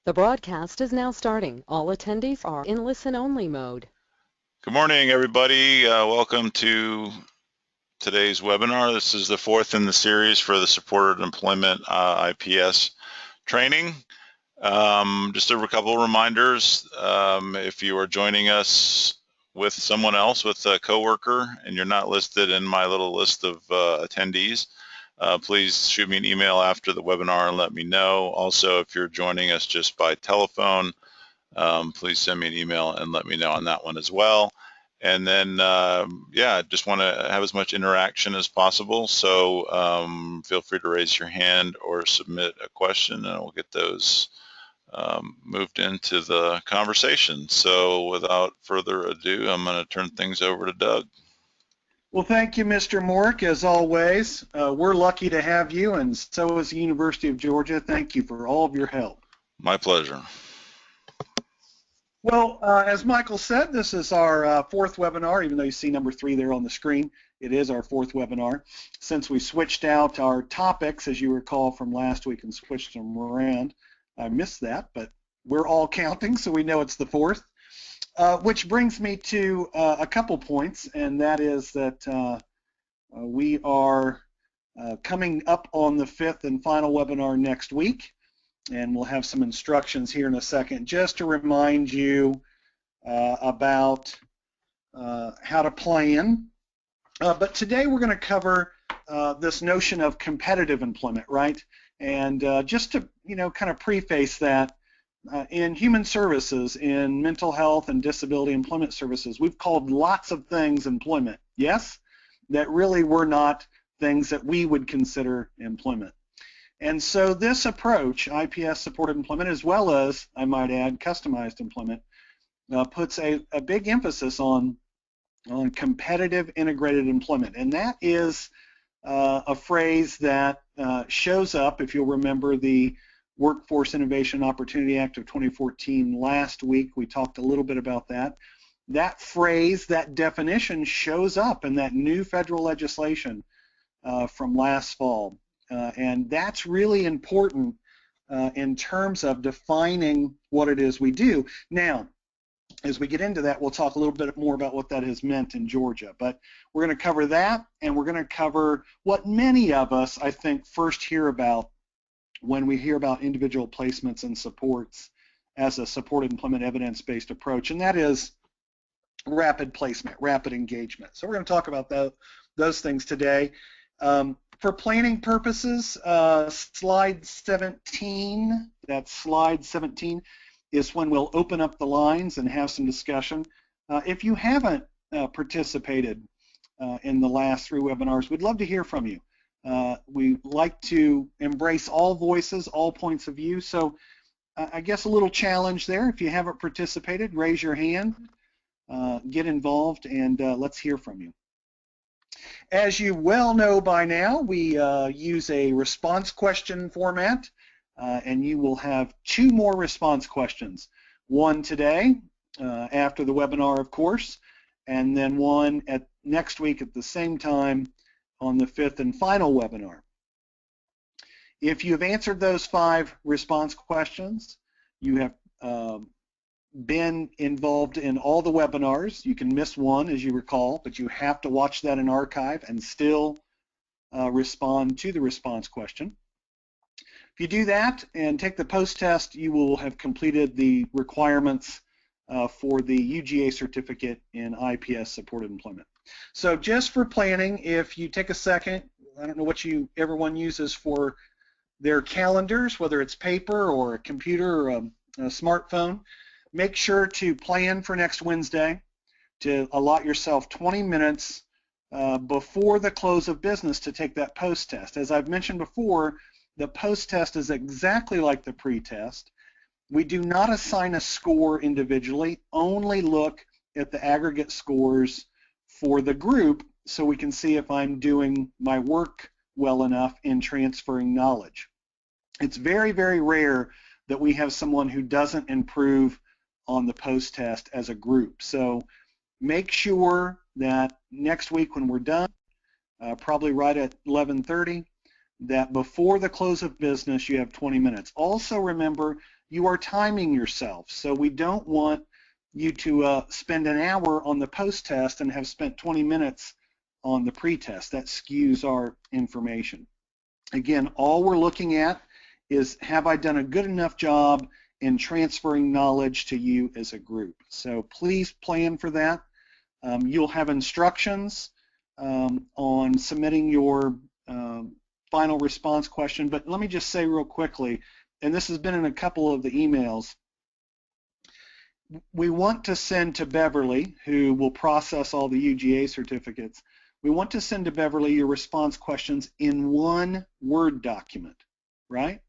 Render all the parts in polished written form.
The broadcast is now starting. All attendees are in listen-only mode. Good morning, everybody. Welcome to today's webinar. This is the fourth in the series for the Supported Employment IPS training. Just a couple of reminders. If you are joining us with someone else, with a coworker, and you're not listed in my little list of attendees, please shoot me an email after the webinar and let me know. Also, if you're joining us just by telephone, please send me an email and let me know on that one as well. And then, yeah, just want to have as much interaction as possible. So feel free to raise your hand or submit a question, and we'll get those moved into the conversation. So without further ado, I'm going to turn things over to Doug. Well, thank you, Mr. Mork, as always. We're lucky to have you, and so is the University of Georgia. Thank you for all of your help. My pleasure. Well, as Michael said, this is our fourth webinar, even though you see number 3 there on the screen. It is our fourth webinar. Since we switched out our topics, as you recall from last week, and switched them around, I missed that, but we're all counting, so we know it's the fourth. Which brings me to a couple points, and that is that we are coming up on the fifth and final webinar next week, and we'll have some instructions here in a second just to remind you about how to plan. But today we're going to cover this notion of competitive employment, right? And just to, kind of preface that, in human services, in mental health and disability employment services, we've called lots of things employment, yes, that really were not things that we would consider employment. And so this approach, IPS supported employment, as well as, I might add, customized employment, puts a big emphasis on competitive integrated employment. And that is a phrase that shows up, if you'll remember the Workforce Innovation Opportunity Act of 2014 last week. We talked a little bit about that. That phrase, that definition shows up in that new federal legislation from last fall. And that's really important in terms of defining what it is we do. Now, as we get into that, we'll talk a little bit more about what that has meant in Georgia. But we're going to cover that, and we're going to cover what many of us, I think, first hear about when we hear about individual placements and supports as a supported employment evidence-based approach, and that is rapid placement, rapid engagement. So we're going to talk about those things today. For planning purposes, slide 17, that's slide 17, is when we'll open up the lines and have some discussion. If you haven't participated in the last 3 webinars, we'd love to hear from you. We like to embrace all voices, all points of view, so I guess a little challenge there. If you haven't participated, raise your hand, get involved, and let's hear from you. As you well know by now, we use a response question format, and you will have 2 more response questions. One today, after the webinar, of course, and then one next week at the same time on the 5th and final webinar. If you've answered those 5 response questions, you have been involved in all the webinars. You can miss one, as you recall, but you have to watch that in archive and still respond to the response question. If you do that and take the post-test, you will have completed the requirements for the UGA certificate in IPS supported employment. So just for planning, if you take a second, I don't know what everyone uses for their calendars, whether it's paper or a computer or a smartphone, make sure to plan for next Wednesday, to allot yourself 20 minutes before the close of business to take that post-test. As I've mentioned before, the post-test is exactly like the pre-test. We do not assign a score individually, only look at the aggregate scores for the group so we can see if I'm doing my work well enough in transferring knowledge. It's very, very rare that we have someone who doesn't improve on the post-test as a group. So make sure that next week when we're done, probably right at 11:30, that before the close of business you have 20 minutes. Also remember, you are timing yourself. So we don't want you to spend an hour on the post-test and have spent 20 minutes on the pre-test. That skews our information. Again, all we're looking at is, have I done a good enough job in transferring knowledge to you as a group? So please plan for that. You'll have instructions on submitting your final response question, but let me just say real quickly, and this has been in a couple of the emails, we want to send to Beverly, who will process all the UGA certificates, we want to send to Beverly your response questions in one Word document, right?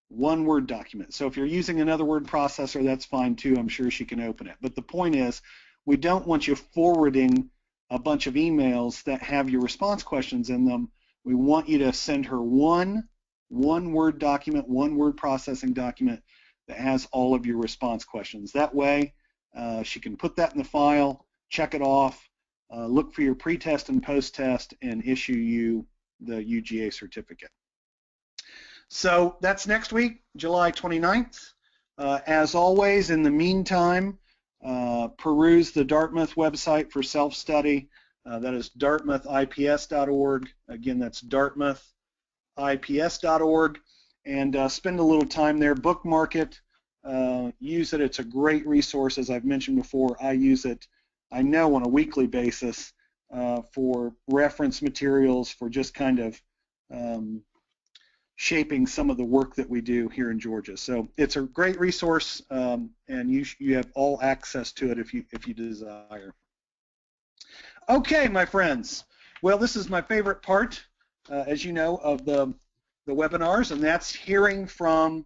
One Word document. So if you're using another word processor, that's fine too. I'm sure she can open it. But the point is, we don't want you forwarding a bunch of emails that have your response questions in them. We want you to send her one Word document, one word processing document that has all of your response questions. That way, she can put that in the file, check it off, look for your pre-test and post-test, and issue you the UGA certificate. So that's next week, July 29th. As always, in the meantime, peruse the Dartmouth website for self-study. That is dartmouthips.org. Again, that's dartmouthips.org. And spend a little time there, bookmark it, use it. It's a great resource, as I've mentioned before. I use it, I know, on a weekly basis for reference materials, for just kind of shaping some of the work that we do here in Georgia. So it's a great resource, and you have all access to it if you desire. Okay, my friends. Well, this is my favorite part, as you know, of the webinars, and that's hearing from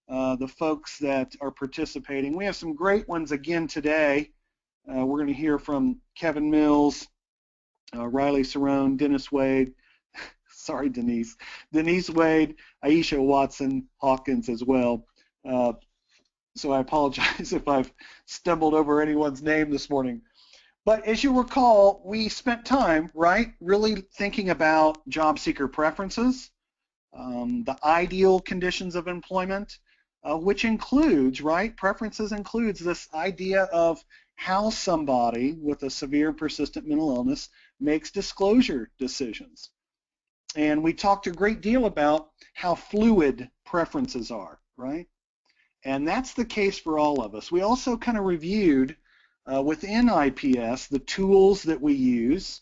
the folks that are participating. We have some great ones again today. We're going to hear from Kevin Mills, Riley Cerrone, Dennis Wade, sorry Denise Wade, Aisha Watson Hawkins as well. So I apologize if I've stumbled over anyone's name this morning. But as you recall, we spent time, right, really thinking about job seeker preferences, the ideal conditions of employment, which includes, right, preferences includes this idea of how somebody with a severe and persistent mental illness makes disclosure decisions. And we talked a great deal about how fluid preferences are, right? And that's the case for all of us. We also kind of reviewed within IPS the tools that we use,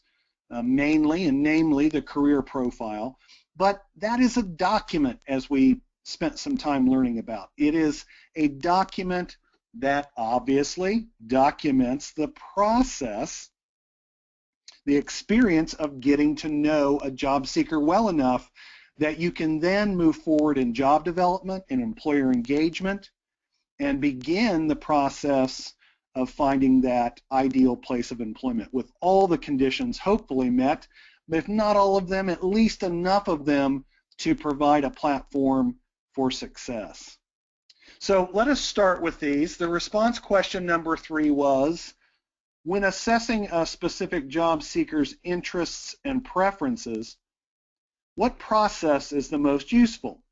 mainly and namely the career profile. But that is a document, as we spent some time learning about. It is a document that obviously documents the process, the experience of getting to know a job seeker well enough that you can then move forward in job development and employer engagement and begin the process of finding that ideal place of employment with all the conditions hopefully met, but if not all of them, at least enough of them to provide a platform for success. So let us start with these. The response question number 3 was, when assessing a specific job seeker's interests and preferences, what process is the most useful?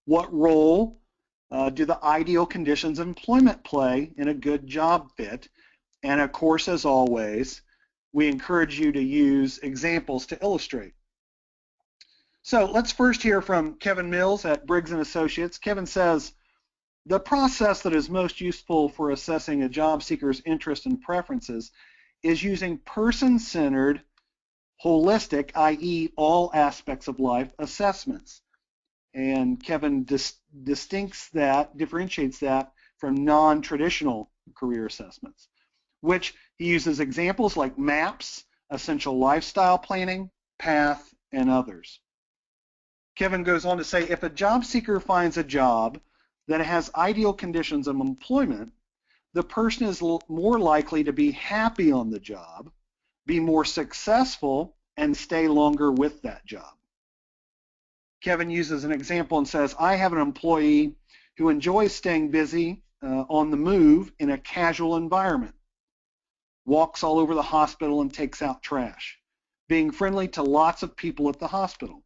What role do the ideal conditions of employment play in a good job fit? And of course, as always, we encourage you to use examples to illustrate. So let's first hear from Kevin Mills at Briggs & Associates. Kevin says, the process that is most useful for assessing a job seeker's interests and preferences is using person-centered, holistic, i.e. all aspects of life, assessments. And Kevin differentiates that from non-traditional career assessments, which he uses examples like MAPS, essential lifestyle planning, PATH, and others. Kevin goes on to say, if a job seeker finds a job that has ideal conditions of employment, the person is more likely to be happy on the job, be more successful, and stay longer with that job. Kevin uses an example and says, I have an employee who enjoys staying busy on the move in a casual environment, walks all over the hospital and takes out trash, being friendly to lots of people at the hospital.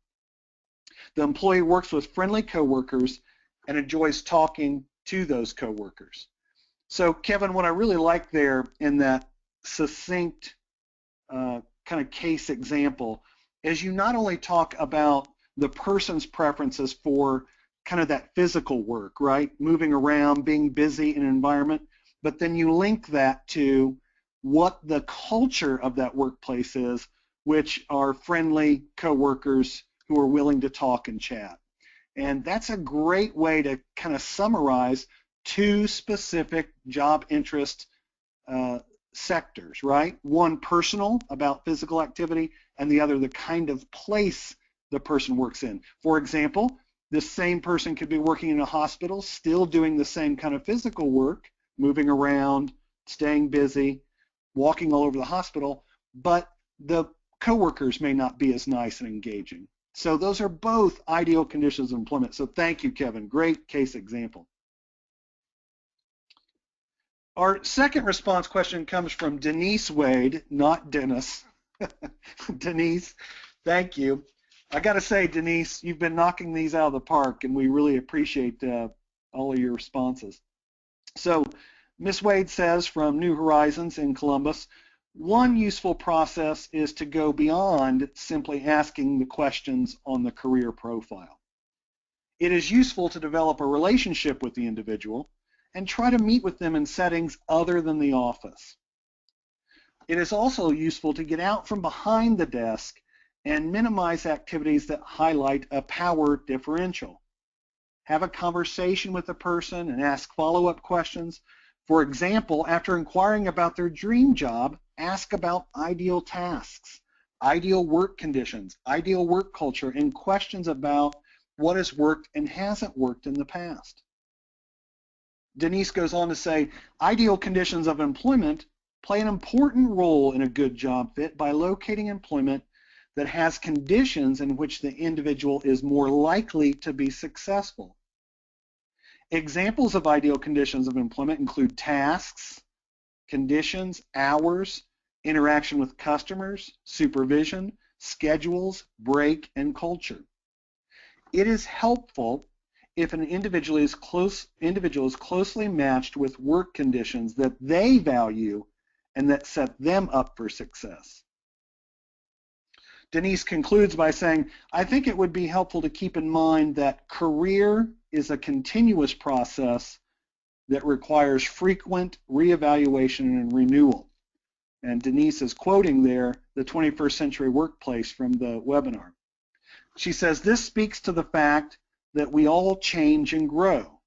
The employee works with friendly coworkers and enjoys talking to those coworkers. So Kevin, what I really like there in that succinct kind of case example is you not only talk about the person's preferences for kind of that physical work, right? Moving around, being busy in an environment, but then you link that to what the culture of that workplace is, which are friendly coworkers who are willing to talk and chat. And that's a great way to kind of summarize two specific job interest sectors, right? One personal, about physical activity, and the other the kind of place the person works in. For example, this same person could be working in a hospital, still doing the same kind of physical work, moving around, staying busy, walking all over the hospital, but the coworkers may not be as nice and engaging. So those are both ideal conditions of employment. So thank you, Kevin. Great case example. Our second response question comes from Denise Wade, not Dennis. Denise, thank you. I got to say, Denise, you've been knocking these out of the park, and we really appreciate all of your responses. So Ms. Wade says from New Horizons in Columbus, one useful process is to go beyond simply asking the questions on the career profile. It is useful to develop a relationship with the individual and try to meet with them in settings other than the office. It is also useful to get out from behind the desk and minimize activities that highlight a power differential. Have a conversation with the person and ask follow-up questions. For example, after inquiring about their dream job, ask about ideal tasks, ideal work conditions, ideal work culture, and questions about what has worked and hasn't worked in the past. Denise goes on to say, ideal conditions of employment play an important role in a good job fit by locating employment that has conditions in which the individual is more likely to be successful. Examples of ideal conditions of employment include tasks, conditions, hours, interaction with customers, supervision, schedules, break, and culture. It is helpful if an individual is closely matched with work conditions that they value and that set them up for success. Denise concludes by saying, I think it would be helpful to keep in mind that career is a continuous process that requires frequent reevaluation and renewal. And Denise is quoting there the 21st Century Workplace from the webinar. She says, this speaks to the fact that we all change and grow.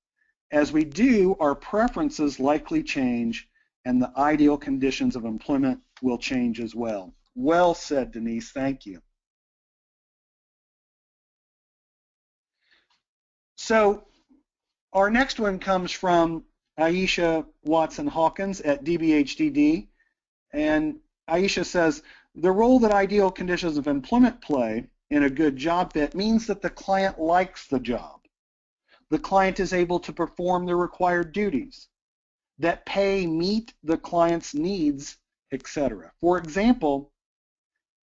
As we do, our preferences likely change, and the ideal conditions of employment will change as well. Well said, Denise. Thank you. So our next one comes from Aisha Watson-Hawkins at DBHDD. And Aisha says, the role that ideal conditions of employment play in a good job fit means that the client likes the job. The client is able to perform the required duties, that pay meet the client's needs, etc. For example,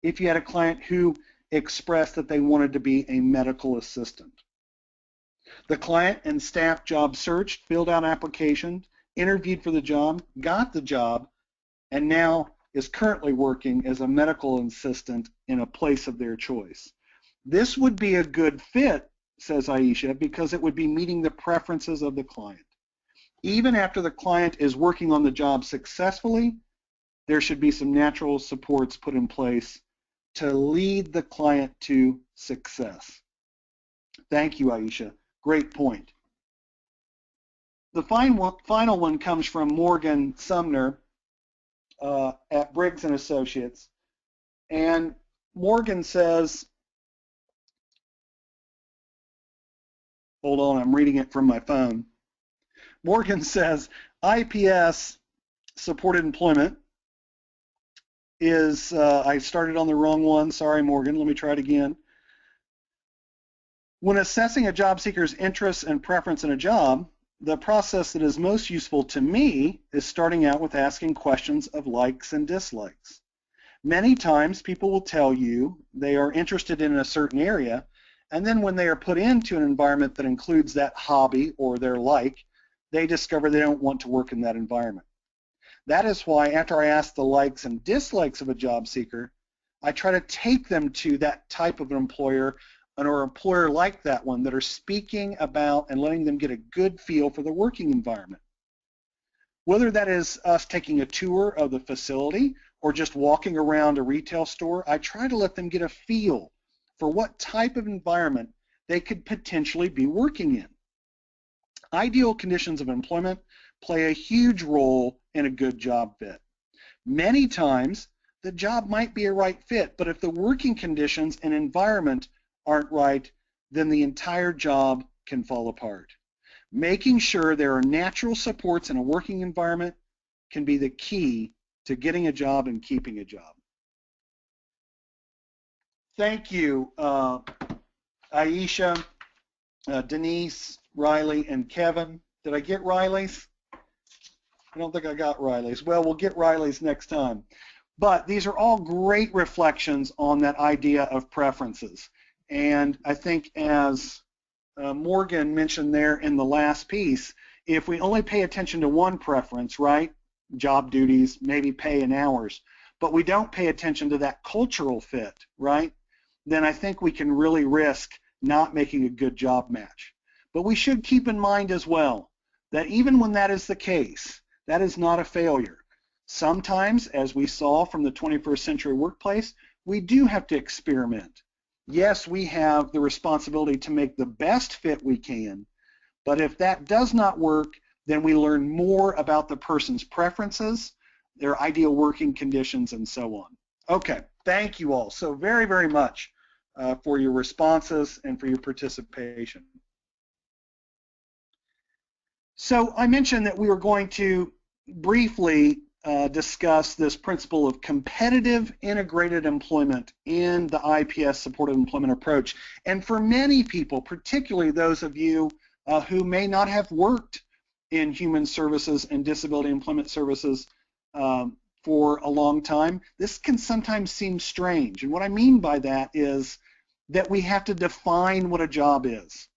if you had a client who expressed that they wanted to be a medical assistant. The client and staff job searched, filled out applications, interviewed for the job, got the job, and now is currently working as a medical assistant in a place of their choice. This would be a good fit, says Aisha, because it would be meeting the preferences of the client. Even after the client is working on the job successfully, there should be some natural supports put in place to lead the client to success. Thank you, Aisha. Great point. The final one comes from Morgan Sumner at Briggs & Associates. And Morgan says, hold on, I'm reading it from my phone. Morgan says, IPS supported employment is, I started on the wrong one. Sorry, Morgan. Let me try it again. When assessing a job seeker's interests and preference in a job, the process that is most useful to me is starting out with asking questions of likes and dislikes. Many times people will tell you they are interested in a certain area, And then when they are put into an environment that includes that hobby or their like, they discover they don't want to work in that environment. That is why after I ask the likes and dislikes of a job seeker, I try to take them to that type of an employer or employer like that one that are speaking about and letting them get a good feel for the working environment. Whether that is us taking a tour of the facility or just walking around a retail store, I try to let them get a feel for what type of environment they could potentially be working in. Ideal conditions of employment play a huge role in a good job fit. Many times, the job might be a right fit, but if the working conditions and environment aren't right, then the entire job can fall apart. Making sure there are natural supports in a working environment can be the key to getting a job and keeping a job. Thank you, Aisha, Denise, Riley, and Kevin. Did I get Riley's? I don't think I got Riley's. Well, we'll get Riley's next time. But these are all great reflections on that idea of preferences. And I think as Morgan mentioned there in the last piece, if we only pay attention to one preference, right, job duties, maybe pay and hours, but we don't pay attention to that cultural fit, right, then I think we can really risk not making a good job match. But we should keep in mind as well that even when that is the case, that is not a failure. Sometimes, as we saw from the 21st century workplace, we do have to experiment. Yes, we have the responsibility to make the best fit we can, but if that does not work, then we learn more about the person's preferences, their ideal working conditions, and so on. Okay, thank you all so very, very much for your responses and for your participation. So I mentioned that we were going to briefly discuss this principle of competitive integrated employment in the IPS supported employment approach. And for many people, particularly those of you who may not have worked in human services and disability employment services for a long time, this can sometimes seem strange. And what I mean by that is that we have to define what a job is.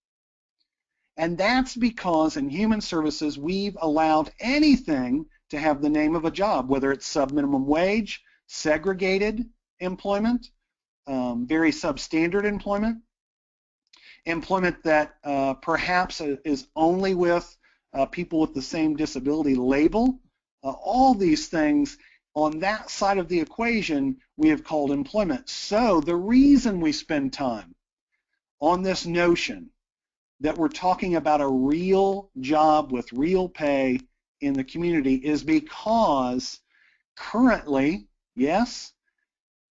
And that's because in human services, we've allowed anything to have the name of a job, whether it's sub-minimum wage, segregated employment, very substandard employment, employment that perhaps is only with people with the same disability label. All these things on that side of the equation we have called employment. So the reason we spend time on this notion that we're talking about a real job with real pay in the community is because currently, yes,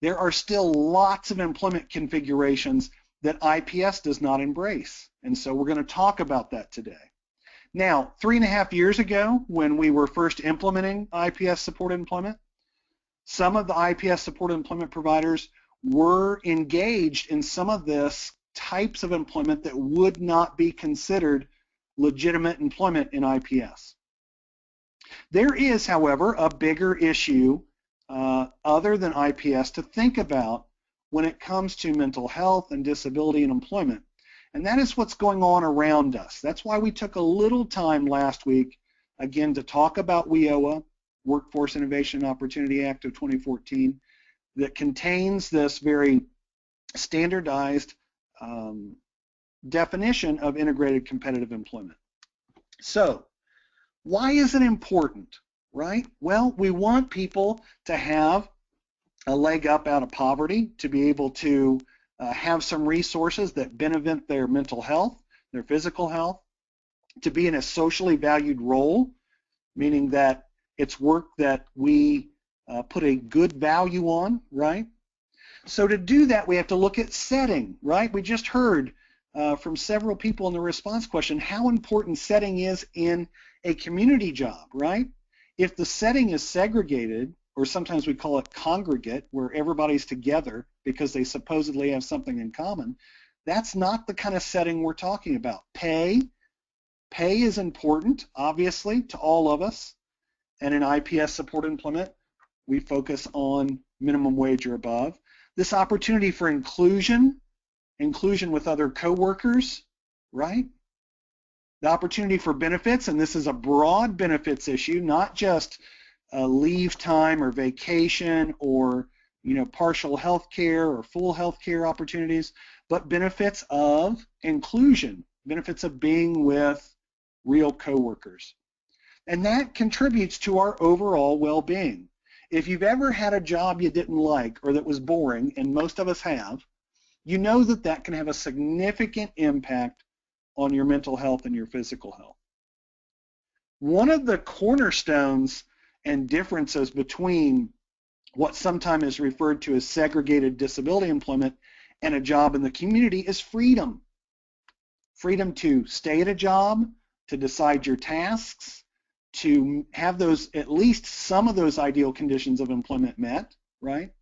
there are still lots of employment configurations that IPS does not embrace. And so we're going to talk about that today. Now, 3.5 years ago, when we were first implementing IPS supported employment, some of the IPS supported employment providers were engaged in some of this types of employment that would not be considered legitimate employment in IPS. There is, however, a bigger issue other than IPS to think about when it comes to mental health and disability and employment, and that is what's going on around us. That's why we took a little time last week, again, to talk about WIOA, Workforce Innovation and Opportunity Act of 2014, that contains this very standardized definition of integrated competitive employment. So, why is it important, right? Well, we want people to have a leg up out of poverty, to be able to have some resources that benefit their mental health, their physical health, to be in a socially valued role, meaning that it's work that we put a good value on, right? So to do that, we have to look at setting, right? We just heard from several people in the response question how important setting is in a community job, right? If the setting is segregated, or sometimes we call it congregate, where everybody's together because they supposedly have something in common, that's not the kind of setting we're talking about. Pay is important, obviously, to all of us, and in IPS supported employment, we focus on minimum wage or above. This opportunity for inclusion inclusion with other coworkers, right? The opportunity for benefits, and this is a broad benefits issue, not just leave time or vacation or partial health care or full health care opportunities, but benefits of inclusion, benefits of being with real coworkers. And that contributes to our overall well-being. If you've ever had a job you didn't like or that was boring, and most of us have, you know that that can have a significant impact on your mental health and your physical health. One of the cornerstones and differences between what sometimes is referred to as segregated disability employment and a job in the community is freedom. Freedom to stay at a job, to decide your tasks, to have those, at least some of those ideal conditions of employment met, right?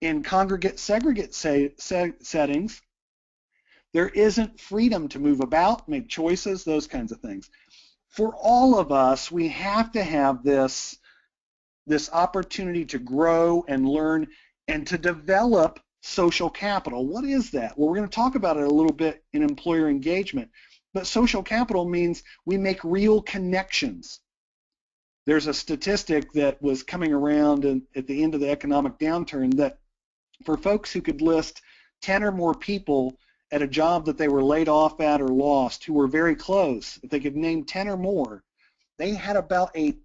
In congregate segregate settings, there isn't freedom to move about, make choices, those kinds of things. For all of us, we have to have this opportunity to grow and learn and to develop social capital. What is that? Well, we're going to talk about it a little bit in employer engagement, but social capital means we make real connections. There's a statistic that was coming around at the end of the economic downturn that for folks who could list 10 or more people at a job that they were laid off at or lost who were very close, if they could name 10 or more, they had about a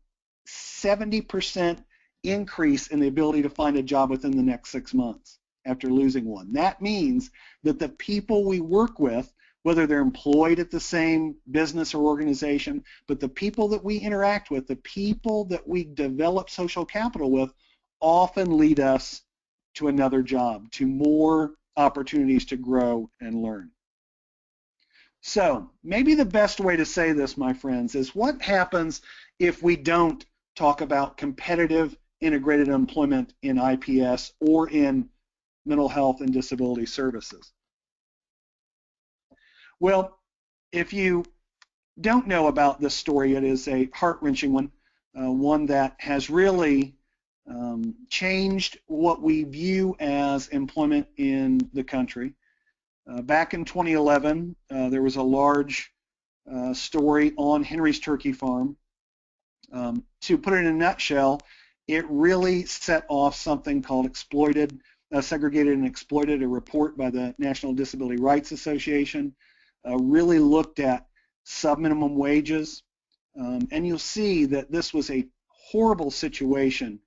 70% increase in the ability to find a job within the next 6 months after losing one. That means that the people we work with, whether they're employed at the same business or organization, but the people that we interact with, the people that we develop social capital with, often lead us to another job, to more opportunities to grow and learn. So maybe the best way to say this, my friends, is what happens if we don't talk about competitive integrated employment in IPS or in mental health and disability services? Well, if you don't know about this story, it is a heart-wrenching one, one that has really changed what we view as employment in the country. Back in 2011, there was a large story on Henry's Turkey Farm. To put it in a nutshell, it really set off something called Segregated and Exploited, a report by the National Disability Rights Association, really looked at sub-minimum wages, and you'll see that this was a horrible situation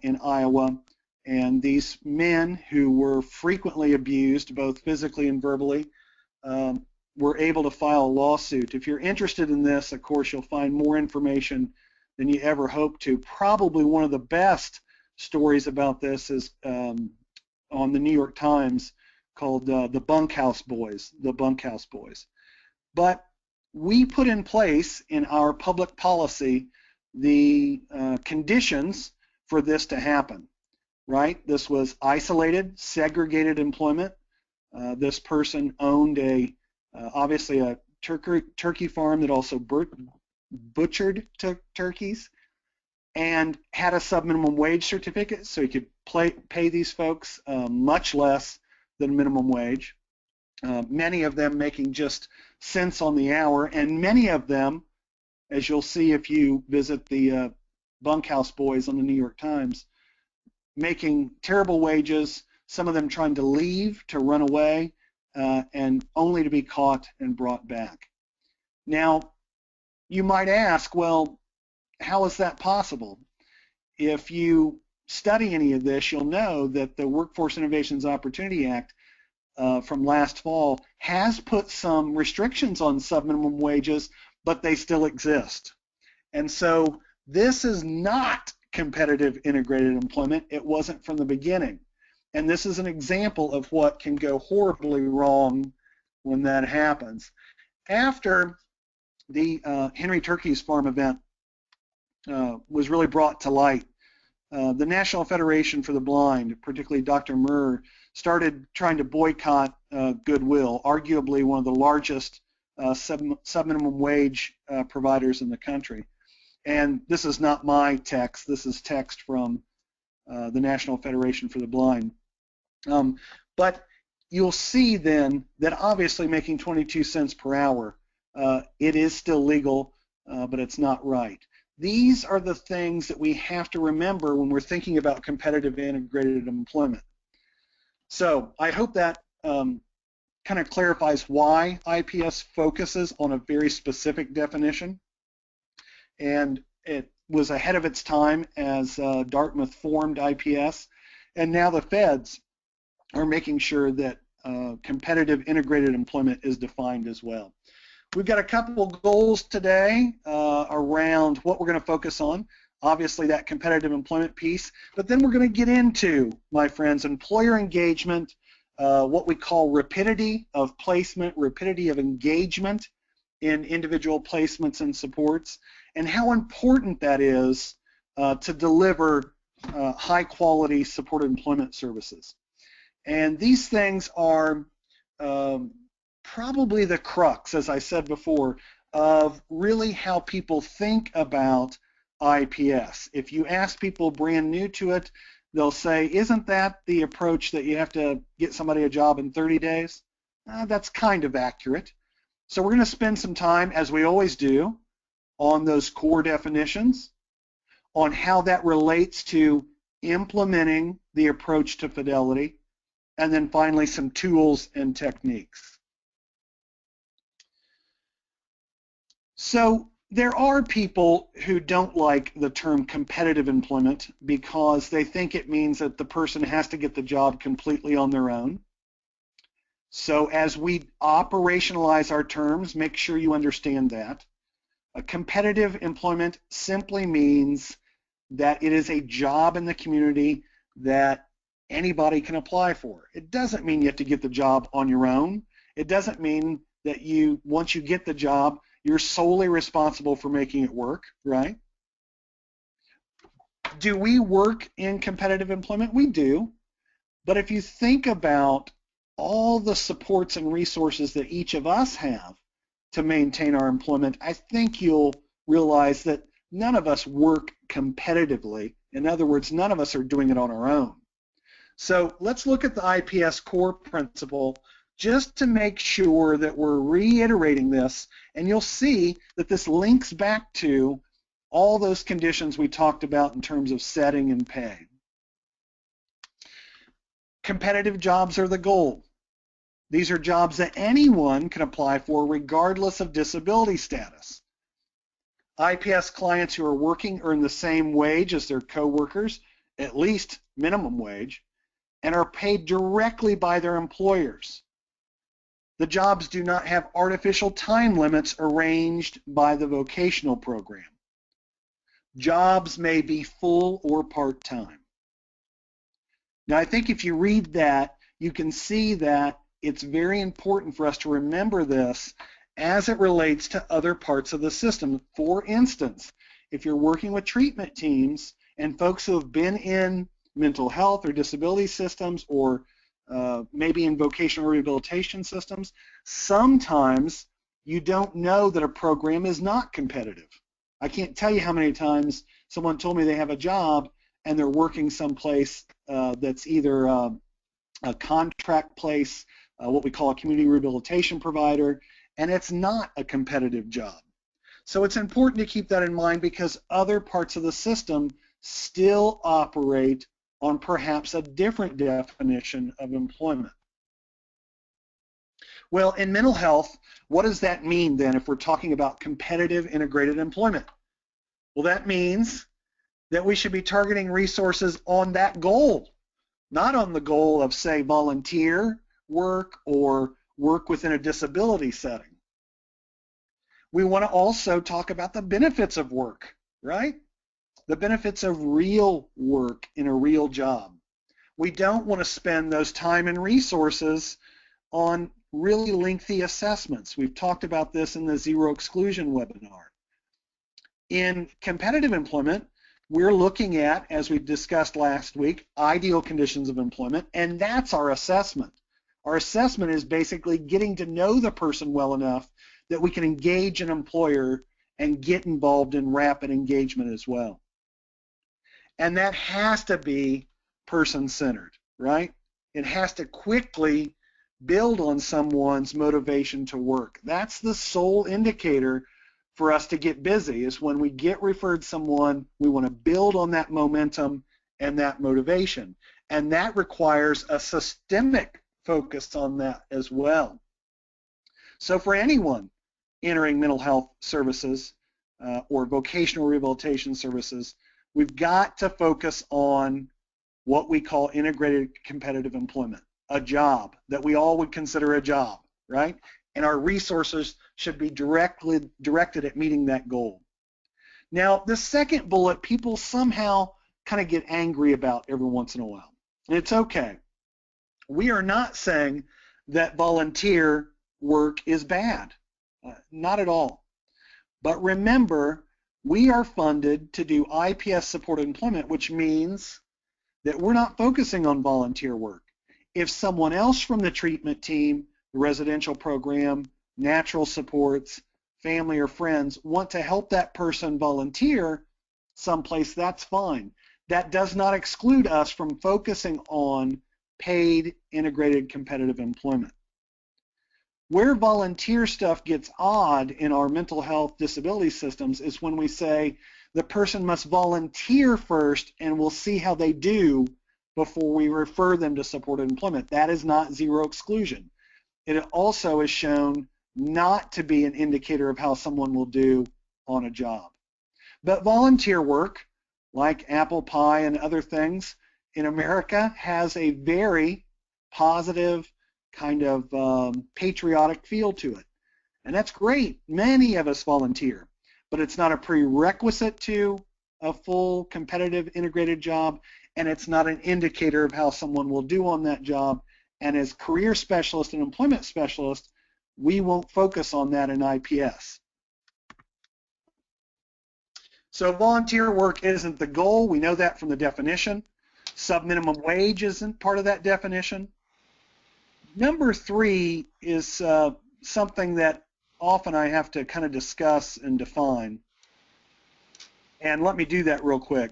in Iowa, and these men who were frequently abused, both physically and verbally, were able to file a lawsuit. If you're interested in this, of course, you'll find more information than you ever hoped to. Probably one of the best stories about this is on the New York Times, called the Bunkhouse Boys, the Bunkhouse Boys. But we put in place in our public policy the conditions for this to happen, right? This was isolated, segregated employment. This person owned obviously a turkey farm that also butchered turkeys, and had a sub-minimum wage certificate, so he could pay these folks much less than minimum wage, many of them making just cents on the hour, and many of them, as you'll see if you visit the Bunkhouse Boys on the New York Times, making terrible wages, some of them trying to leave, to run away, and only to be caught and brought back. Now, you might ask, well, how is that possible? If you study any of this, you'll know that the Workforce Innovations Opportunity Act from last fall has put some restrictions on sub-minimum wages, but they still exist. And so this is not competitive integrated employment. It wasn't from the beginning. And this is an example of what can go horribly wrong when that happens. After the Henry Turkey's Farm event was really brought to light, the National Federation for the Blind, particularly Dr. Murr, started trying to boycott Goodwill, arguably one of the largest sub-minimum wage providers in the country. And this is not my text. This is text from the National Federation for the Blind. But you'll see then that obviously making 22 cents per hour, it is still legal, but it's not right. These are the things that we have to remember when we're thinking about competitive integrated employment. So I hope that kind of clarifies why IPS focuses on a very specific definition. And it was ahead of its time as Dartmouth formed IPS, and now the feds are making sure that competitive integrated employment is defined as well. We've got a couple goals today around what we're going to focus on. Obviously that competitive employment piece, but then we're going to get into, my friends, employer engagement, what we call rapidity of placement, rapidity of engagement in individual placements and supports, and how important that is to deliver high quality supported employment services. And these things are probably the crux, as I said before, of really how people think about IPS. If you ask people brand new to it, they'll say, isn't that the approach that you have to get somebody a job in 30 days? That's kind of accurate. So we're going to spend some time, as we always do, on those core definitions, on how that relates to implementing the approach to fidelity, and then finally some tools and techniques. So there are people who don't like the term competitive employment because they think it means that the person has to get the job completely on their own. So as we operationalize our terms, make sure you understand that. A competitive employment simply means that it is a job in the community that anybody can apply for. It doesn't mean you have to get the job on your own. It doesn't mean that once you get the job, you're solely responsible for making it work, right? Do we work in competitive employment? We do. But if you think about all the supports and resources that each of us have to maintain our employment, I think you'll realize that none of us work competitively. In other words, none of us are doing it on our own. So let's look at the IPS core principle just to make sure that we're reiterating this, and you'll see that this links back to all those conditions we talked about in terms of setting and pay. Competitive jobs are the goal. These are jobs that anyone can apply for regardless of disability status. IPS clients who are working earn the same wage as their coworkers, at least minimum wage, and are paid directly by their employers. The jobs do not have artificial time limits arranged by the vocational program. Jobs may be full or part-time. Now, I think if you read that, you can see that it's very important for us to remember this as it relates to other parts of the system. For instance, if you're working with treatment teams and folks who have been in mental health or disability systems or maybe in vocational rehabilitation systems, sometimes you don't know that a program is not competitive. I can't tell you how many times someone told me they have a job and they're working someplace that's either a contract place, what we call a community rehabilitation provider, and it's not a competitive job. So it's important to keep that in mind because other parts of the system still operate on perhaps a different definition of employment. Well, in mental health, what does that mean then if we're talking about competitive integrated employment? Well, that means that we should be targeting resources on that goal, not on the goal of, say, volunteer work or work within a disability setting. We want to also talk about the benefits of work, right? The benefits of real work in a real job. We don't want to spend those time and resources on really lengthy assessments. We've talked about this in the Zero Exclusion webinar. In competitive employment, we're looking at, as we discussed last week, ideal conditions of employment, and that's our assessment. Our assessment is basically getting to know the person well enough that we can engage an employer and get involved in rapid engagement as well. And that has to be person-centered, right? It has to quickly build on someone's motivation to work. That's the sole indicator for us to get busy, is when we get referred someone, we want to build on that momentum and that motivation. And that requires a systemic focus on that as well. So for anyone entering mental health services or vocational rehabilitation services, we've got to focus on what we call integrated competitive employment, a job that we all would consider a job, right? And our resources should be directed at meeting that goal. Now, the second bullet, people somehow kind of get angry about every once in a while. And it's okay. We are not saying that volunteer work is bad. Not at all. But remember, we are funded to do IPS-supported employment, which means that we're not focusing on volunteer work. If someone else from the treatment team, the residential program, natural supports, family or friends want to help that person volunteer someplace, that's fine. That does not exclude us from focusing on paid integrated competitive employment. Where volunteer stuff gets odd in our mental health disability systems is when we say the person must volunteer first and we'll see how they do before we refer them to supported employment. That is not zero exclusion. It also is shown not to be an indicator of how someone will do on a job. But volunteer work, like apple pie and other things in America, has a very positive kind of patriotic feel to it. And that's great. Many of us volunteer, but it's not a prerequisite to a full competitive integrated job, and it's not an indicator of how someone will do on that job. And as career specialists and employment specialists, we won't focus on that in IPS. So volunteer work isn't the goal. We know that from the definition. Subminimum wage isn't part of that definition. Number 3 is something that often I have to kind of discuss and define. And let me do that real quick.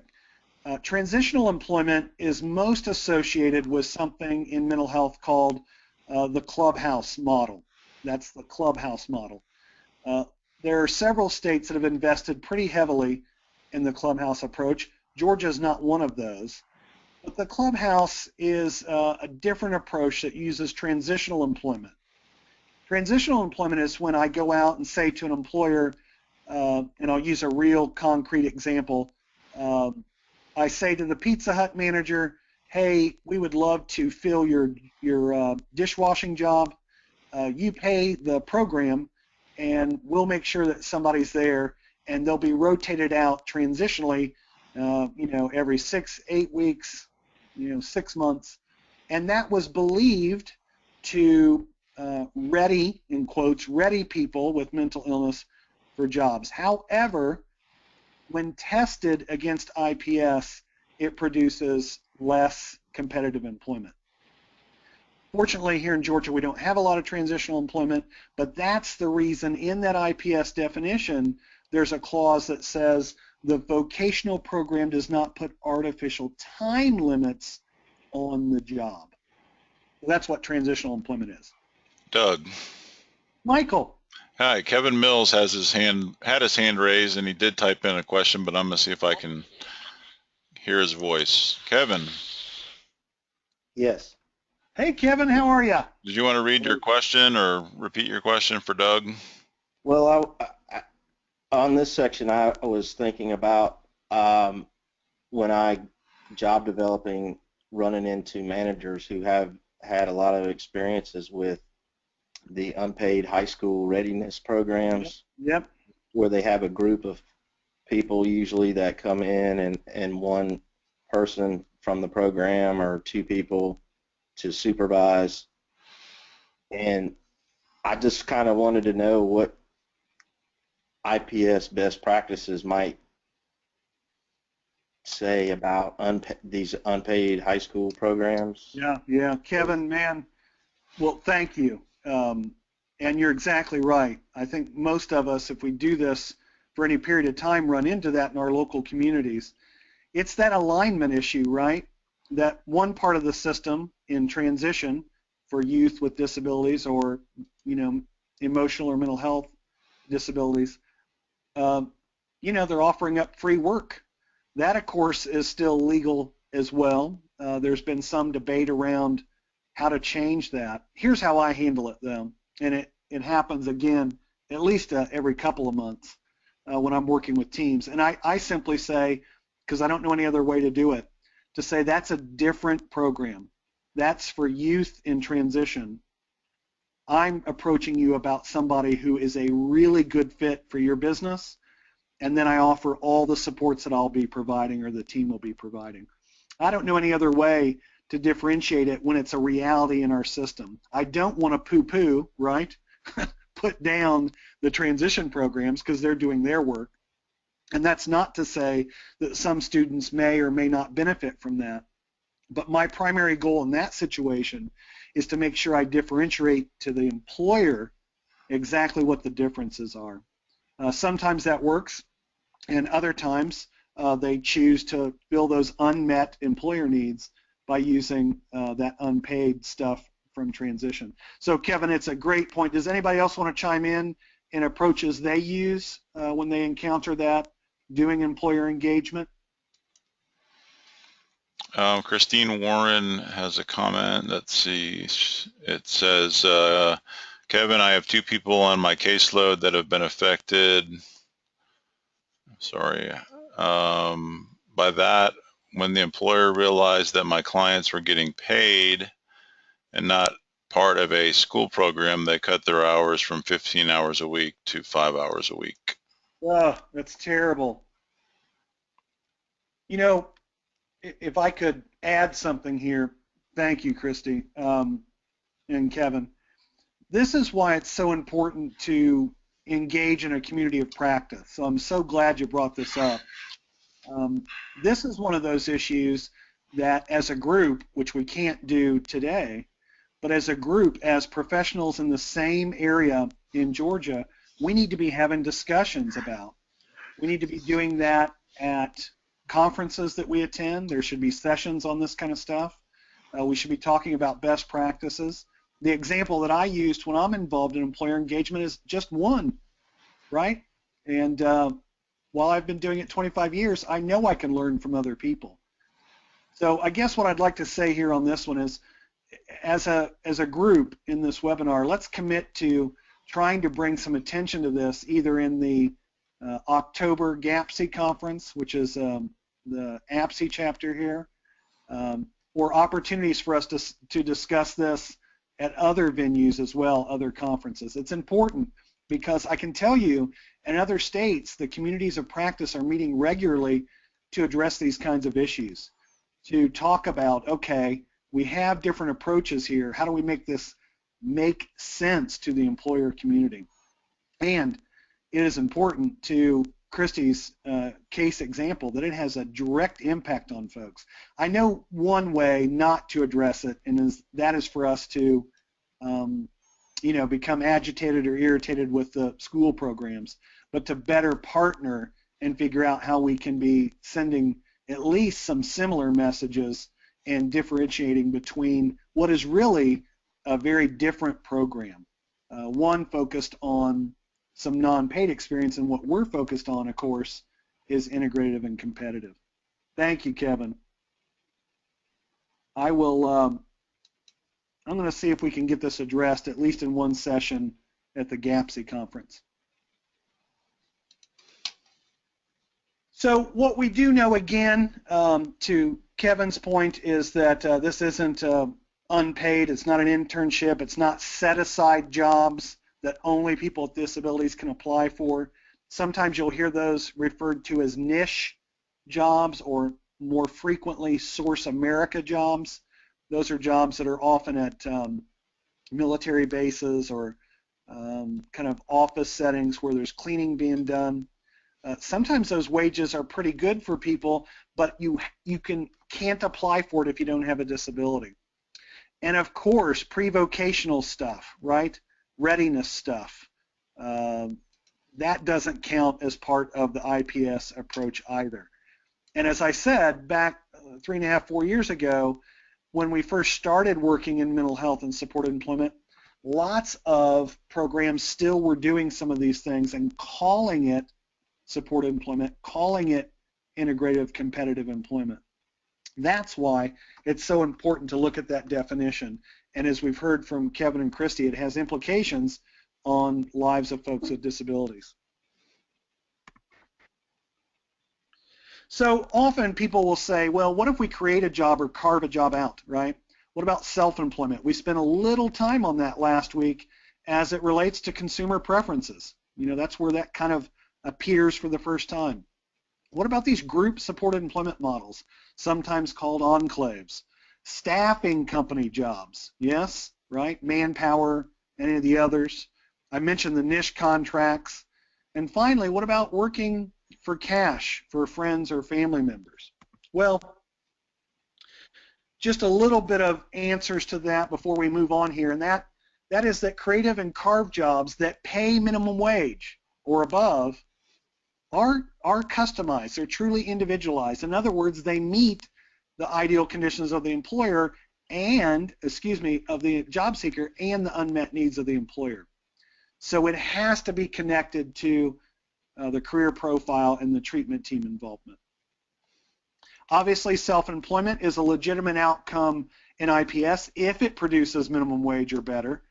Transitional employment is most associated with something in mental health called the clubhouse model. That's the clubhouse model. There are several states that have invested pretty heavily in the clubhouse approach. Georgia is not one of those. But the clubhouse is a different approach that uses transitional employment. Transitional employment is when I go out and say to an employer, and I'll use a real concrete example, I say to the Pizza Hut manager, hey, we would love to fill your dishwashing job. You pay the program, and we'll make sure that somebody's there, and they'll be rotated out transitionally, every 6-8 weeks, 6 months. And that was believed to ready, in quotes, ready people with mental illness for jobs. However, when tested against IPS, it produces less competitive employment. Fortunately, here in Georgia, we don't have a lot of transitional employment, but that's the reason in that IPS definition, there's a clause that says the vocational program does not put artificial time limits on the job. That's what transitional employment is. Doug. Michael. Hi, Kevin Mills had his hand raised, and he did type in a question, but I'm going to see if I can hear his voice. Kevin. Yes. Hey, Kevin, how are you? Did you want to read your question or repeat your question for Doug? Well, on this section, I was thinking about when I job developing, running into managers who have had a lot of experiences with the unpaid high school readiness programs. Yep. Where they have a group of people usually that come in and one person from the program or 2 people to supervise. And I just kind of wanted to know what IPS best practices might say about these unpaid high school programs. Yeah, Kevin, man, well, thank you. And you're exactly right. I think most of us, if we do this for any period of time, run into that in our local communities. It's that alignment issue, right? That one part of the system in transition for youth with disabilities or, emotional or mental health disabilities, they're offering up free work. That, of course, is still legal as well. There's been some debate around how to change that. Here's how I handle it, though, and it happens again at least every couple of months when I'm working with teams. And I simply say, because I don't know any other way to do it, to say that's a different program. That's for youth in transition. I'm approaching you about somebody who is a really good fit for your business, and then I offer all the supports that I'll be providing or the team will be providing. I don't know any other way to differentiate it when it's a reality in our system. I don't want to poo-poo, right? Put down the transition programs because they're doing their work. And that's not to say that some students may or may not benefit from that. But my primary goal in that situation is to make sure I differentiate to the employer exactly what the differences are. Sometimes that works, and other times they choose to fill those unmet employer needs by using that unpaid stuff from transition. So Kevin, it's a great point. Does anybody else want to chime in approaches they use when they encounter that doing employer engagement? Christine Warren has a comment. Let's see. It says, Kevin, I have 2 people on my caseload that have been affected. Sorry. By that, when the employer realized that my clients were getting paid and not part of a school program, they cut their hours from 15 hours a week to 5 hours a week. Oh, that's terrible. If I could add something here, thank you, Christy and Kevin. This is why it's so important to engage in a community of practice. So I'm so glad you brought this up. This is one of those issues that as a group, which we can't do today, but as a group, as professionals in the same area in Georgia, we need to be having discussions about. We need to be doing that at conferences that we attend. There should be sessions on this kind of stuff. We should be talking about best practices. The example that I used when I'm involved in employer engagement is just one, right? And while I've been doing it 25 years, I know I can learn from other people. So I guess what I'd like to say here on this one is, as a group in this webinar, let's commit to trying to bring some attention to this, either in the October GAPC conference, which is the APSE chapter here, or opportunities for us to discuss this at other venues as well, other conferences. It's important because I can tell you in other states, the communities of practice are meeting regularly to address these kinds of issues, to talk about, okay, we have different approaches here. How do we make this make sense to the employer community? And it is important to Christy's case example that it has a direct impact on folks. I know one way not to address it, and that is for us to, become agitated or irritated with the school programs, but to better partner and figure out how we can be sending at least some similar messages and differentiating between what is really a very different program. One focused on some non-paid experience, and what we're focused on, of course, is integrative and competitive. Thank you, Kevin. I will, I'm going to see if we can get this addressed at least in one session at the GAPC conference. So what we do know, again, to Kevin's point, is that this isn't unpaid, it's not an internship, it's not set-aside jobs that only people with disabilities can apply for. Sometimes you'll hear those referred to as niche jobs, or more frequently Source America jobs. Those are jobs that are often at military bases or kind of office settings where there's cleaning being done. Sometimes those wages are pretty good for people, but you can't apply for it if you don't have a disability. And of course, pre-vocational stuff, right? Readiness stuff. That doesn't count as part of the IPS approach either. And as I said, back 3.5, 4 years ago, when we first started working in mental health and supported employment, lots of programs still were doing some of these things and calling it supported employment, calling it integrative competitive employment. That's why it's so important to look at that definition. And as we've heard from Kevin and Christy, it has implications on lives of folks with disabilities. So often people will say, well, what if we create a job or carve a job out, right? What about self-employment? We spent a little time on that last week as it relates to consumer preferences. You know, that's where that kind of appears for the first time. What about these group-supported employment models, sometimes called enclaves? Staffing company jobs, yes, right? Manpower, any of the others. I mentioned the niche contracts. And finally, what about working for cash for friends or family members? Well, just a little bit of answers to that before we move on here, and that is that creative and carve jobs that pay minimum wage or above are customized. They're truly individualized. In other words, they meet the ideal conditions of the employer and, of the job seeker and the unmet needs of the employer. So it has to be connected to the career profile and the treatment team involvement. Obviously, self-employment is a legitimate outcome in IPS if it produces minimum wage or better.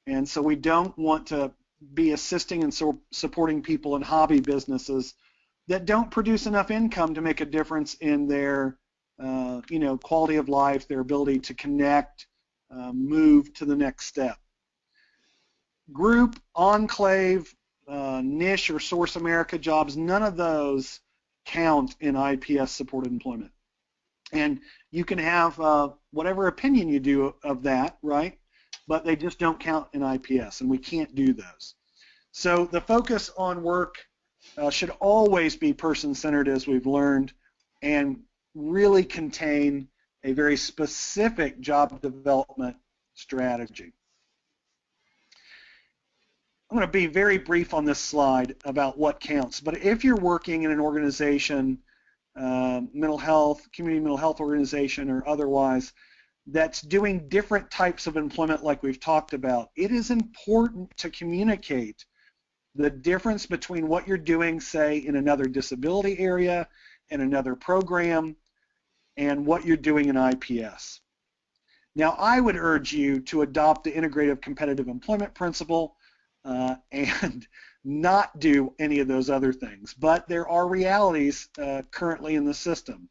And so we don't want to be assisting and supporting people in hobby businesses that don't produce enough income to make a difference in their quality of life, their ability to connect, move to the next step. Group, enclave, niche or Source America jobs, none of those count in IPS supported employment. And you can have whatever opinion you do of that, right? But they just don't count in IPS, and we can't do those. So the focus on work should always be person-centered, as we've learned, and really contain a very specific job development strategy. I'm going to be very brief on this slide about what counts, but if you're working in an organization, mental health, community mental health organization or otherwise, that's doing different types of employment like we've talked about, it is important to communicate the difference between what you're doing, say, in another disability area, in another program, and what you're doing in IPS. Now, I would urge you to adopt the integrative competitive employment principle and not do any of those other things. But there are realities currently in the system.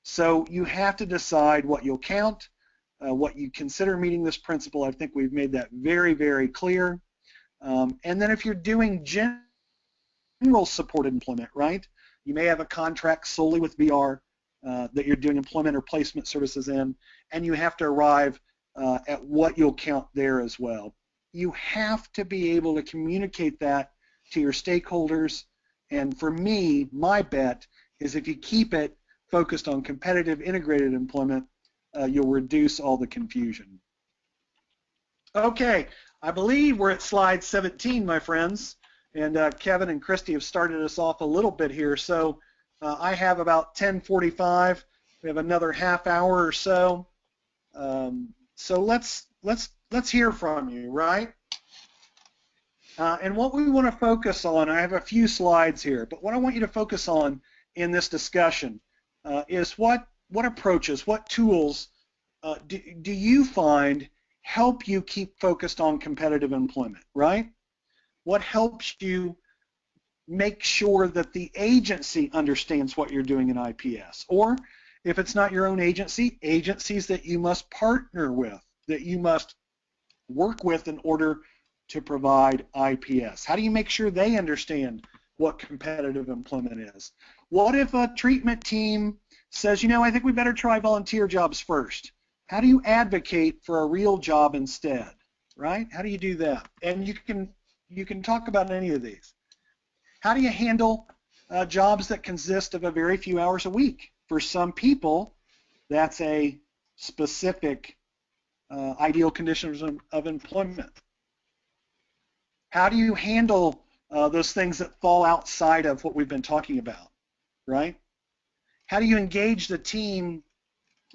So you have to decide what you'll count, what you consider meeting this principle. I think we've made that very, very clear. And then if you're doing general supported employment, right, you may have a contract solely with VR that you're doing employment or placement services in, and you have to arrive at what you'll count there as well. You have to be able to communicate that to your stakeholders, and for me, my bet is if you keep it focused on competitive integrated employment, you'll reduce all the confusion. Okay, I believe we're at slide 17, my friends, and Kevin and Christy have started us off a little bit here, so I have about 10:45. We have another half hour or so. So let's hear from you, right? And what we want to focus on, I have a few slides here, but what I want you to focus on in this discussion is what approaches, what tools do you find help you keep focused on competitive employment, right? What helps you make sure that the agency understands what you're doing in IPS? Or if it's not your own agency, agencies that you must partner with, that you must work with in order to provide IPS. How do you make sure they understand what competitive employment is? What if a treatment team says, you know, I think we better try volunteer jobs first? How do you advocate for a real job instead, right? How do you do that? And you can talk about any of these. How do you handle jobs that consist of a very few hours a week? For some people, that's a specific ideal conditions of employment. How do you handle those things that fall outside of what we've been talking about, right? How do you engage the team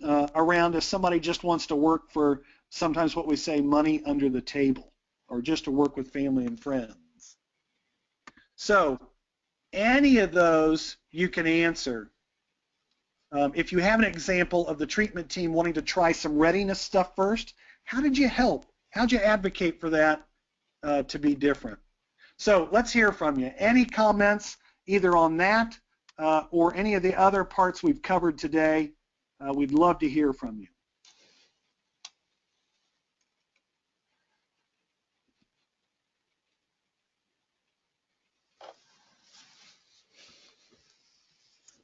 around if somebody just wants to work for sometimes what we say money under the table, or just to work with family and friends. So any of those you can answer. If you have an example of the treatment team wanting to try some readiness stuff first, how did you help? How did you advocate for that to be different? So let's hear from you. Any comments either on that or any of the other parts we've covered today? We'd love to hear from you.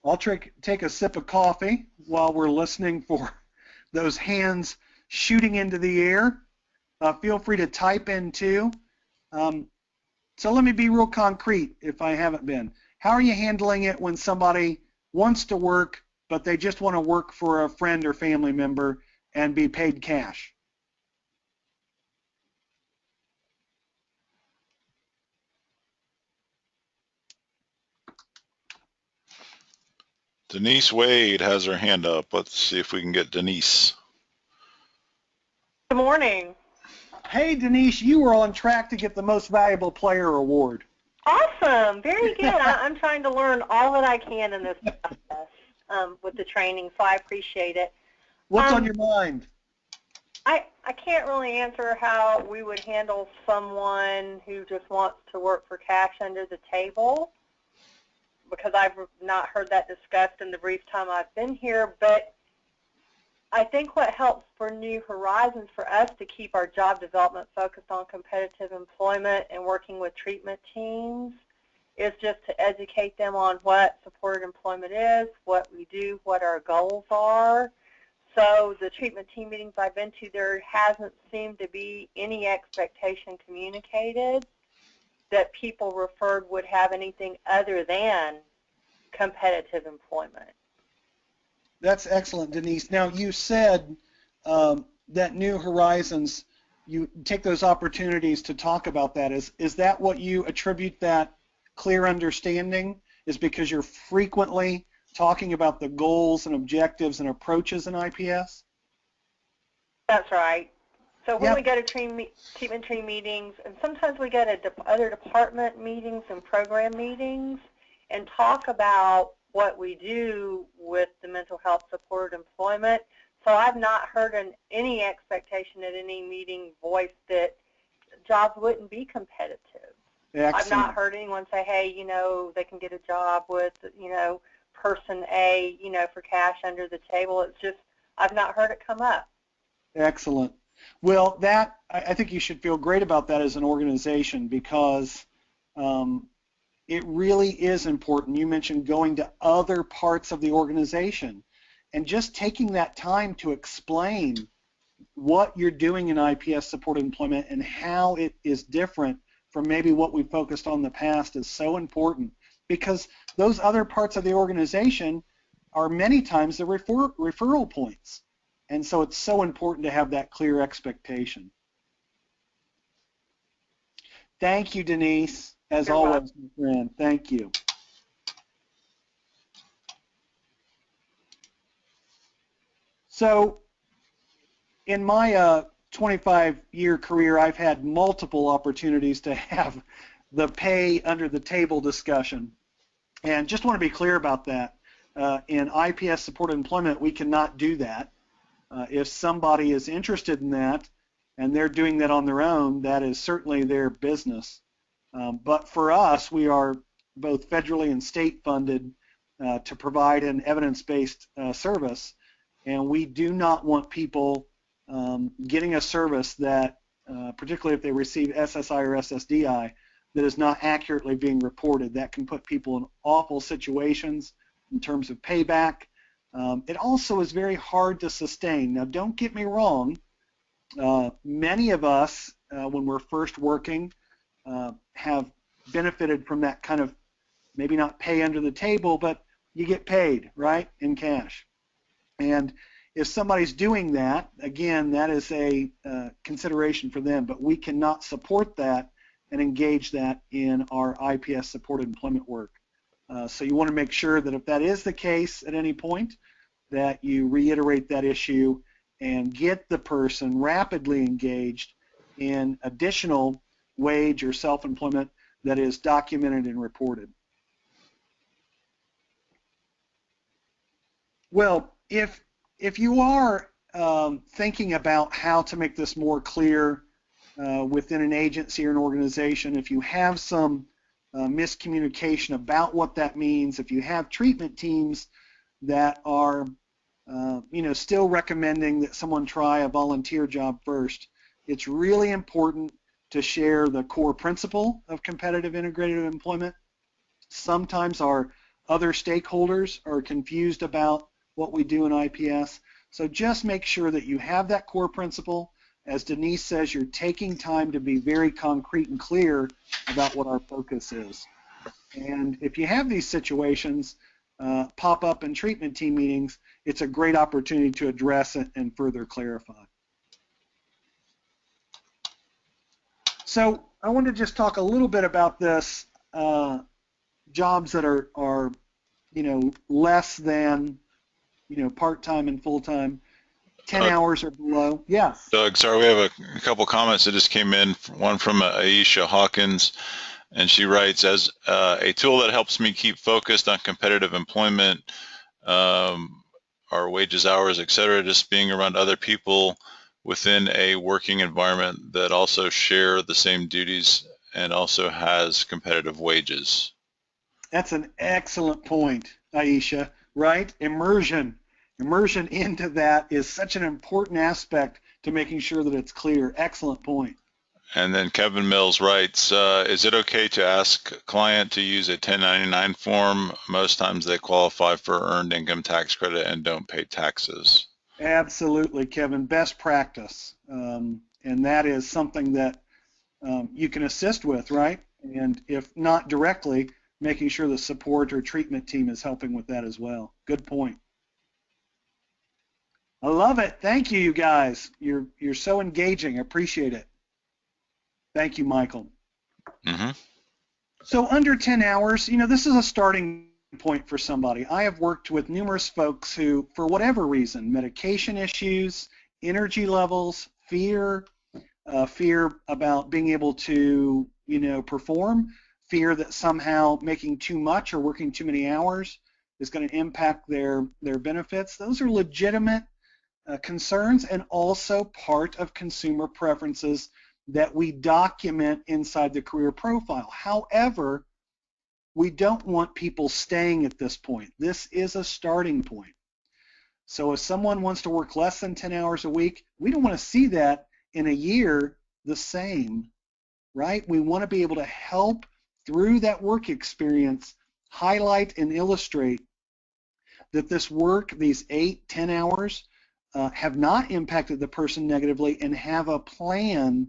I'll take a sip of coffee while we're listening for those hands shooting into the air. Feel free to type in too. So let me be real concrete if I haven't been. How are you handling it when somebody wants to work, but they just want to work for a friend or family member and be paid cash? Denise Wade has her hand up. Let's see if we can get Denise. Good morning. Hey, Denise, you were on track to get the Most Valuable Player award. Awesome. Very good. I'm trying to learn all that I can in this process with the training, so I appreciate it. What's on your mind? I can't really answer how we would handle someone who just wants to work for cash under the table, because I've not heard that discussed in the brief time I've been here. But I think what helps for New Horizons for us to keep our job development focused on competitive employment and working with treatment teams is just to educate them on what supported employment is, what we do, what our goals are. So the treatment team meetings I've been to, there hasn't seemed to be any expectation communicated that people referred would have anything other than competitive employment. That's excellent, Denise. Now, you said that New Horizons, you take those opportunities to talk about that. Is that what you attribute that clear understanding, is because you're frequently talking about the goals and objectives and approaches in IPS? That's right. So when we go to treatment team meetings, and sometimes we go to other department meetings and program meetings and talk about what we do with the mental health supported employment. So I've not heard any expectation at any meeting voiced that jobs wouldn't be competitive. Excellent. I've not heard anyone say, hey, you know, they can get a job with, you know, person A, you know, for cash under the table. It's just, I've not heard it come up. Excellent. Well, that, I think you should feel great about that as an organization, because it really is important. You mentioned going to other parts of the organization and just taking that time to explain what you're doing in IPS supported employment and how it is different from maybe what we focused on in the past is so important, because those other parts of the organization are many times the referral points. And so it's so important to have that clear expectation. Thank you, Denise. As You're always, welcome. my friend. Thank you. So in my 25-year career, I've had multiple opportunities to have the pay under the table discussion. And just want to be clear about that. In IPS supported employment, we cannot do that. If somebody is interested in that and they're doing that on their own, that is certainly their business. But for us, we are both federally and state funded to provide an evidence-based service, and we do not want people getting a service that, particularly if they receive SSI or SSDI, that is not accurately being reported. That can put people in awful situations in terms of payback. It also is very hard to sustain. Now, don't get me wrong. Many of us, when we're first working, have benefited from that kind of, maybe not pay under the table, but you get paid, right, in cash. And if somebody's doing that, again, that is a consideration for them, but we cannot support that and engage that in our IPS supported employment work. So you want to make sure that if that is the case at any point, that you reiterate that issue and get the person rapidly engaged in additional wage or self-employment that is documented and reported. Well, if you are thinking about how to make this more clear within an agency or an organization, if you have some miscommunication about what that means, if you have treatment teams that are still recommending that someone try a volunteer job first, it's really important to share the core principle of competitive integrated employment. Sometimes our other stakeholders are confused about what we do in IPS, so just make sure that you have that core principle. As Denise says, you're taking time to be very concrete and clear about what our focus is. And if you have these situations pop up in treatment team meetings, it's a great opportunity to address it and further clarify. So I want to just talk a little bit about this, jobs that are less than part-time and full-time, 10 hours or below. Yes. Doug, sorry, we have a couple comments that just came in. One from Aisha Hawkins, and she writes, as a tool that helps me keep focused on competitive employment, our wages, hours, etc., just being around other people within a working environment that also share the same duties and also has competitive wages. That's an excellent point, Aisha, right? Immersion into that is such an important aspect to making sure that it's clear. Excellent point. And then Kevin Mills writes, is it okay to ask a client to use a 1099 form? Most times they qualify for earned income tax credit and don't pay taxes. Absolutely, Kevin. Best practice. And that is something that you can assist with, right? And if not directly, making sure the support or treatment team is helping with that as well. Good point. I love it. Thank you, you guys. You're so engaging. I appreciate it. Thank you, Michael. Mm-hmm. So under 10 hours, this is a starting point for somebody. I have worked with numerous folks who, for whatever reason, medication issues, energy levels, fear about being able to, perform, fear that somehow making too much or working too many hours is going to impact their benefits. Those are legitimate concerns and also part of consumer preferences that we document inside the career profile. However, we don't want people staying at this point. This is a starting point. So if someone wants to work less than 10 hours a week, we don't want to see that in a year the same, right? We want to be able to help through that work experience, highlight and illustrate that this work, these 8-10 hours, have not impacted the person negatively, and have a plan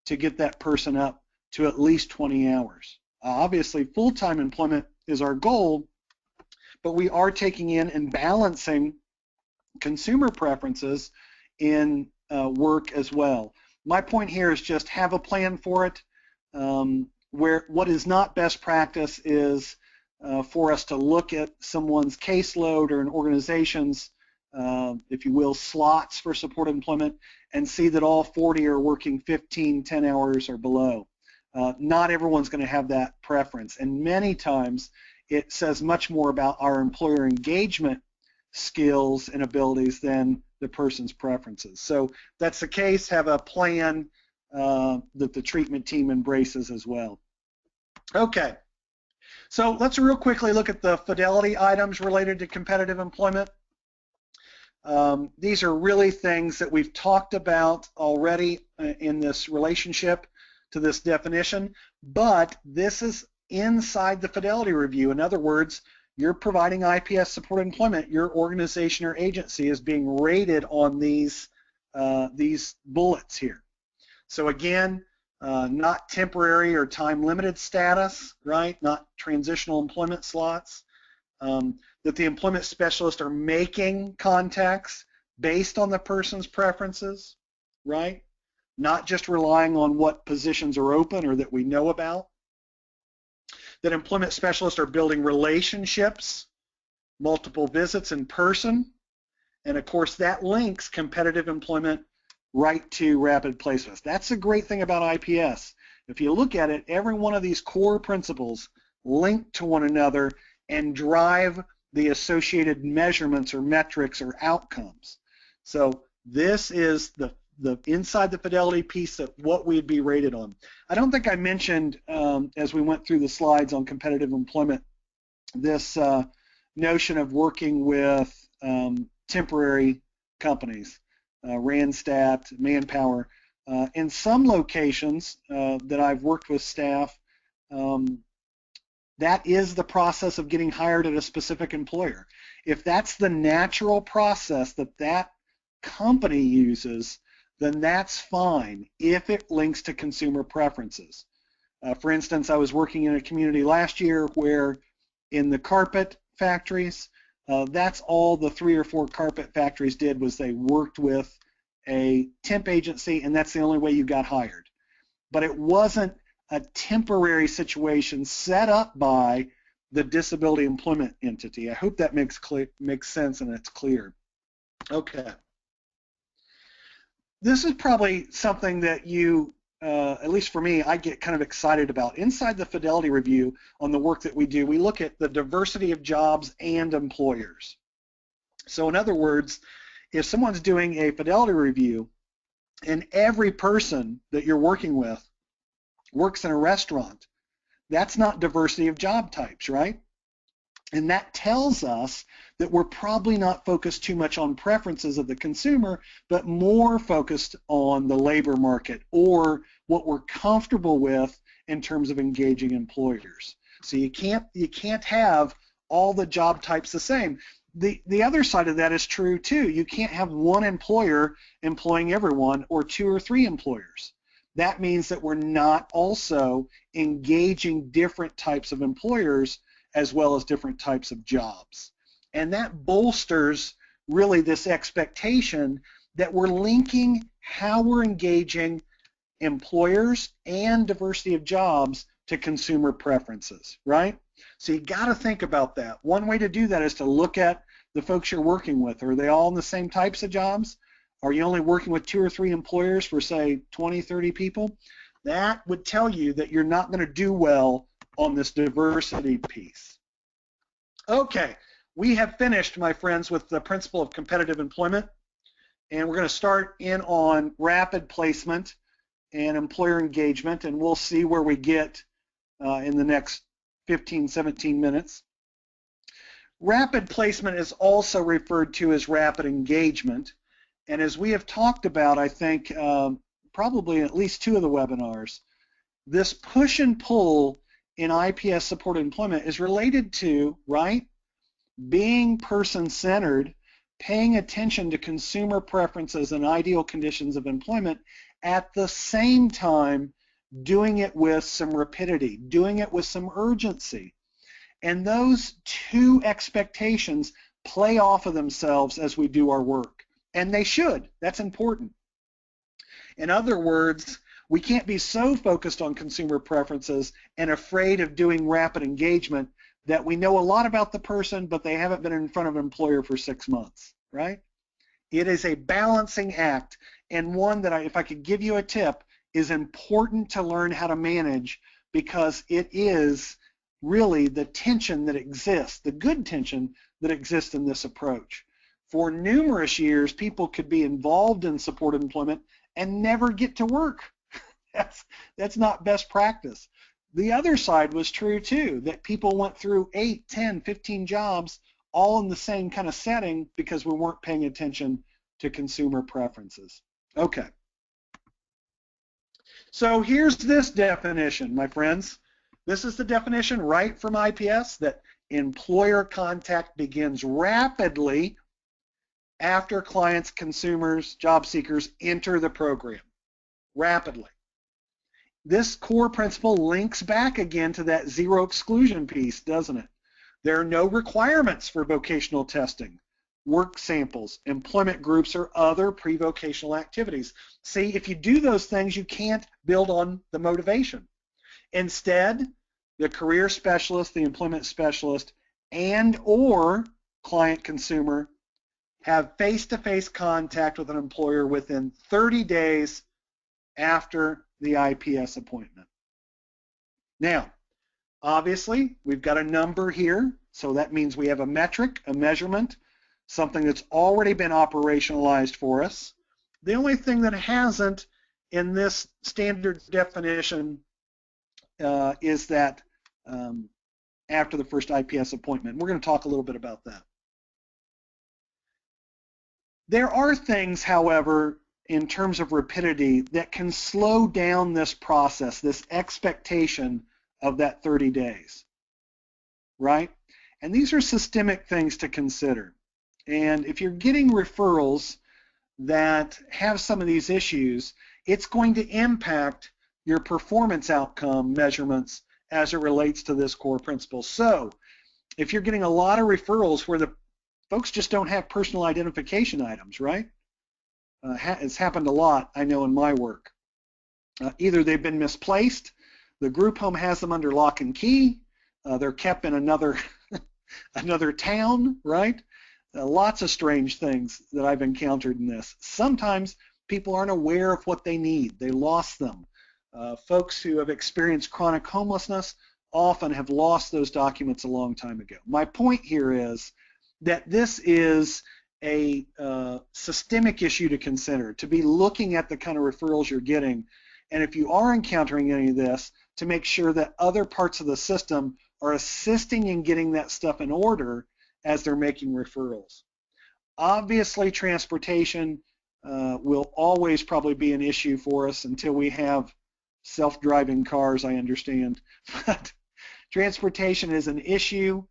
to get that person up to at least 20 hours. Obviously, full-time employment is our goal, but we are taking in and balancing consumer preferences in work as well. My point here is just have a plan for it. Where what is not best practice is for us to look at someone's caseload or an organization's, if you will, slots for supported employment and see that all 40 are working 15, 10 hours or below. Not everyone's going to have that preference, and many times it says much more about our employer engagement skills and abilities than the person's preferences. So if that's the case, have a plan that the treatment team embraces as well. Okay, so let's real quickly look at the fidelity items related to competitive employment. These are really things that we've talked about already in this relationship to this definition, but this is inside the fidelity review. In other words, you're providing IPS supported employment, your organization or agency is being rated on these bullets here. So again, not temporary or time-limited status, right? Not transitional employment slots. That the employment specialists are making contacts based on the person's preferences, right? Not just relying on what positions are open or that we know about. That employment specialists are building relationships, multiple visits in person, And of course, that links competitive employment right to rapid placements. That's the great thing about IPS. If you look at it, every one of these core principles link to one another and drive the associated measurements or metrics or outcomes. So this is the inside the fidelity piece of what we'd be rated on. I don't think I mentioned as we went through the slides on competitive employment this notion of working with temporary companies, Randstad, Manpower. In some locations that I've worked with staff, that is the process of getting hired at a specific employer. If that's the natural process that that company uses, then that's fine if it links to consumer preferences. For instance, I was working in a community last year where in the carpet factories, that's all the 3 or 4 carpet factories did was they worked with a temp agency, and that's the only way you got hired. But it wasn't a temporary situation set up by the disability employment entity. I hope that makes sense and it's clear. Okay. This is probably something that you, at least for me, I get kind of excited about. Inside the Fidelity Review on the work that we do, we look at the diversity of jobs and employers. So in other words, if someone's doing a Fidelity Review and every person that you're working with works in a restaurant, that's not diversity of job types, right? And that tells us that we're probably not focused too much on preferences of the consumer, but more focused on the labor market or what we're comfortable with in terms of engaging employers. So you can't have all the job types the same. The other side of that is true too. You can't have one employer employing everyone or 2 or 3 employers. That means that we're not also engaging different types of employers as well as different types of jobs. And that bolsters really this expectation that we're linking how we're engaging employers and diversity of jobs to consumer preferences, right? So you got to think about that. One way to do that is to look at the folks you're working with. Are they all in the same types of jobs? Are you only working with 2 or 3 employers for, say, 20, 30 people? That would tell you that you're not going to do well on this diversity piece. Okay, we have finished, my friends, with the principle of competitive employment, and we're going to start in on rapid placement and employer engagement, and we'll see where we get in the next 15, 17 minutes. Rapid placement is also referred to as rapid engagement. And as we have talked about, I think, probably in at least 2 of the webinars, this push and pull in IPS supported employment is related to, right, being person-centered, paying attention to consumer preferences and ideal conditions of employment, at the same time doing it with some rapidity, doing it with some urgency. And those 2 expectations play off of themselves as we do our work. And they should. That's important. In other words, we can't be so focused on consumer preferences and afraid of doing rapid engagement that we know a lot about the person, but they haven't been in front of an employer for 6 months, right? It is a balancing act, and one that, if I could give you a tip, is important to learn how to manage, because it is really the tension that exists, the good tension that exists in this approach. For numerous years, people could be involved in supported employment and never get to work. That's not best practice. The other side was true too, that people went through 8, 10, 15 jobs all in the same kind of setting because we weren't paying attention to consumer preferences. Okay. So here's this definition, my friends. This is the definition right from IPS, that employer contact begins rapidly after clients, consumers, job seekers enter the program. Rapidly. This core principle links back again to that zero exclusion piece, doesn't it? There are no requirements for vocational testing, work samples, employment groups, or other pre-vocational activities. See, if you do those things, you can't build on the motivation. Instead, the career specialist, the employment specialist, and or client consumer have face-to-face contact with an employer within 30 days after the IPS appointment. Now, obviously, we've got a number here, so that means we have a metric, a measurement, something that's already been operationalized for us. The only thing that hasn't in this standard definition is that after the first IPS appointment. We're going to talk a little bit about that. There are things, however, in terms of rapidity that can slow down this process, this expectation of that 30 days, right? And these are systemic things to consider. And if you're getting referrals that have some of these issues, it's going to impact your performance outcome measurements as it relates to this core principle. So if you're getting a lot of referrals where the folks just don't have personal identification items, right? It's happened a lot, I know, in my work. Either they've been misplaced, the group home has them under lock and key, they're kept in another another town, right? Lots of strange things that I've encountered in this. Sometimes people aren't aware of what they need. They lost them. Folks who have experienced chronic homelessness often have lost those documents a long time ago. My point here is that this is a systemic issue to consider, to be looking at the kind of referrals you're getting, and if you are encountering any of this, to make sure that other parts of the system are assisting in getting that stuff in order as they're making referrals. Obviously, transportation will always probably be an issue for us until we have self-driving cars, I understand. But transportation is an issue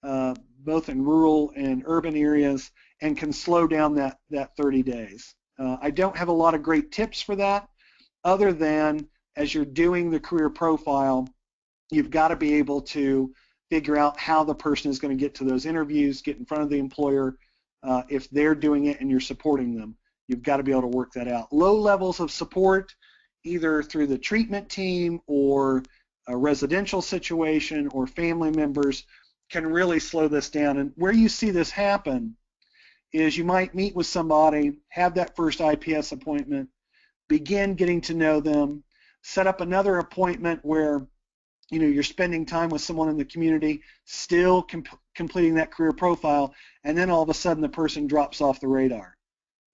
both in rural and urban areas and can slow down that 30 days. I don't have a lot of great tips for that other than as you're doing the career profile, you've got to be able to figure out how the person is going to get to those interviews, get in front of the employer. If they're doing it and you're supporting them, you've got to be able to work that out. Low levels of support, either through the treatment team or a residential situation or family members, can really slow this down. And where you see this happen is you might meet with somebody, have that first IPS appointment, begin getting to know them, set up another appointment where you're spending time with someone in the community, still completing that career profile, and then all of a sudden the person drops off the radar.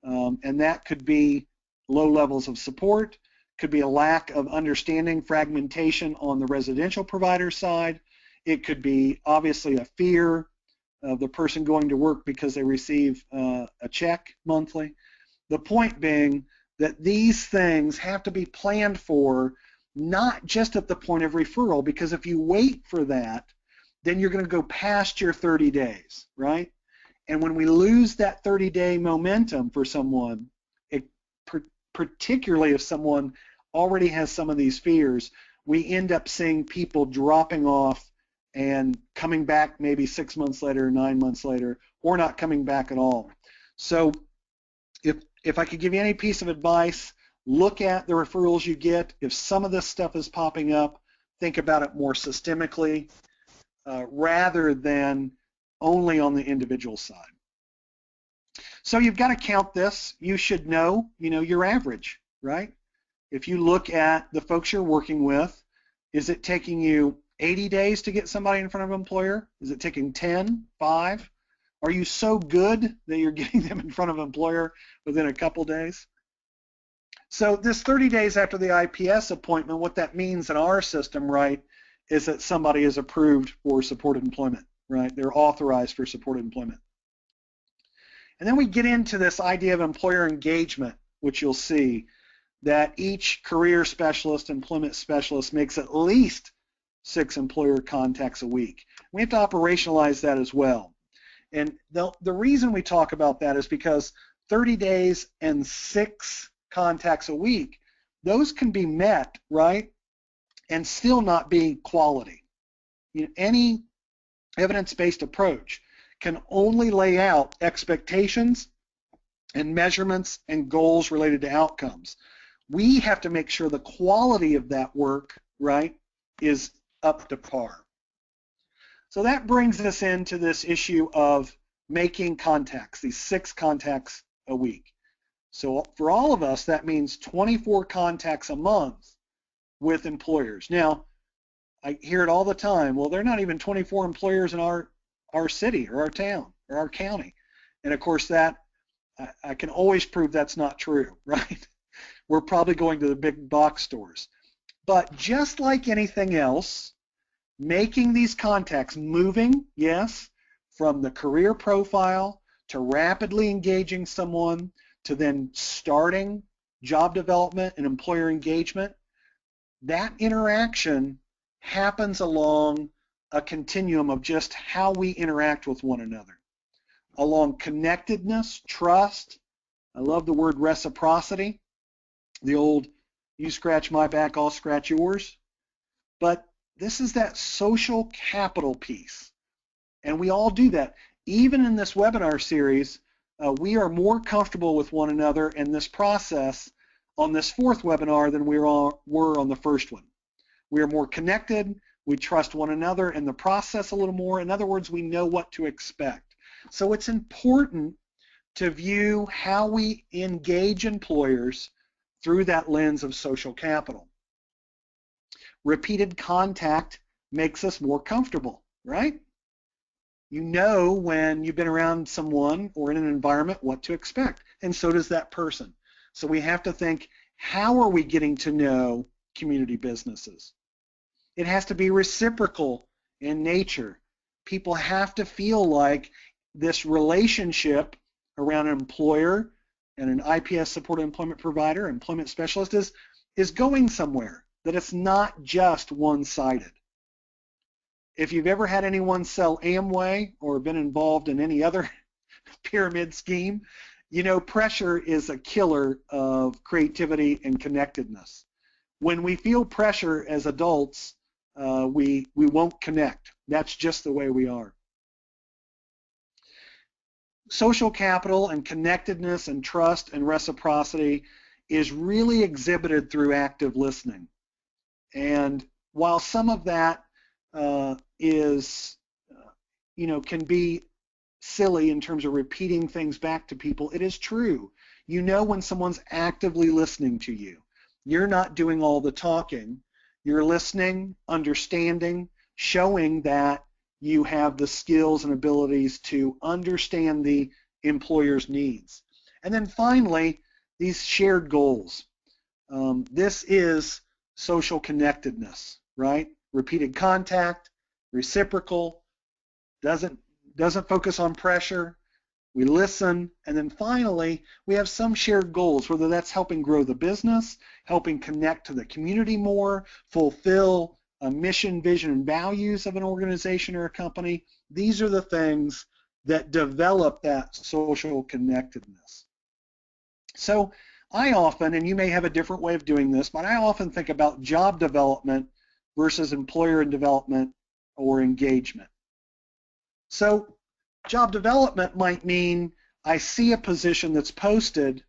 And that could be low levels of support, could be a lack of understanding, fragmentation on the residential provider side. It could be obviously a fear of the person going to work because they receive a check monthly. The point being that these things have to be planned for, not just at the point of referral, because if you wait for that, then you're going to go past your 30 days, right? And when we lose that 30-day momentum for someone, particularly if someone already has some of these fears, we end up seeing people dropping off and coming back maybe 6 months later, 9 months later, or not coming back at all. So if I could give you any piece of advice, look at the referrals you get. If some of this stuff is popping up, think about it more systemically rather than only on the individual side. So you've got to count this. You should know, your average, right? If you look at the folks you're working with, is it taking you 80 days to get somebody in front of an employer? Is it taking 10, 5? Are you so good that you're getting them in front of an employer within a couple days? So this 30 days after the IPS appointment, what that means in our system, right, is that somebody is approved for supported employment, right? They're authorized for supported employment. And then we get into this idea of employer engagement, which you'll see that each career specialist, employment specialist makes at least 6 employer contacts a week. We have to operationalize that as well. And the reason we talk about that is because 30 days and 6 contacts a week, those can be met, right, and still not be quality. Any evidence-based approach can only lay out expectations and measurements and goals related to outcomes. We have to make sure the quality of that work, right, is up to par. So that brings us into this issue of making contacts, these 6 contacts a week. So for all of us, that means 24 contacts a month with employers. Now, I hear it all the time, well, there are not even 24 employers in our city or our town or our county. And of course that, I can always prove that's not true, right? We're probably going to the big box stores. But just like anything else, making these contacts, moving, yes, from the career profile to rapidly engaging someone to then starting job development and employer engagement, that interaction happens along a continuum of just how we interact with one another, along connectedness, trust. I love the word reciprocity, the old you scratch my back, I'll scratch yours. But this is that social capital piece, and we all do that. Even in this webinar series, we are more comfortable with one another in this process on this 4th webinar than we were on the first one. We are more connected, we trust one another in the process a little more. In other words, we know what to expect. So it's important to view how we engage employers through that lens of social capital. Repeated contact makes us more comfortable, right? You know when you've been around someone or in an environment what to expect, and so does that person. So we have to think, how are we getting to know community businesses? It has to be reciprocal in nature. People have to feel like this relationship around an employer and an IPS supported employment provider, employment specialist is going somewhere, that it's not just one-sided. If you've ever had anyone sell Amway or been involved in any other pyramid scheme, you know pressure is a killer of creativity and connectedness. When we feel pressure as adults, we won't connect. That's just the way we are. Social capital and connectedness and trust and reciprocity is really exhibited through active listening. And while some of that can be silly in terms of repeating things back to people, it is true. You know when someone's actively listening to you. You're not doing all the talking. You're listening, understanding, showing that you have the skills and abilities to understand the employer's needs. And then finally, these shared goals. This is social connectedness, right? Repeated contact, reciprocal, doesn't focus on pressure. We listen, and then finally, we have some shared goals, whether that's helping grow the business, helping connect to the community more, fulfill a mission, vision, and values of an organization or a company. These are the things that develop that social connectedness. So I often, and you may have a different way of doing this, but I often think about job development versus employer and development or engagement. So job development might mean I see a position that's posted,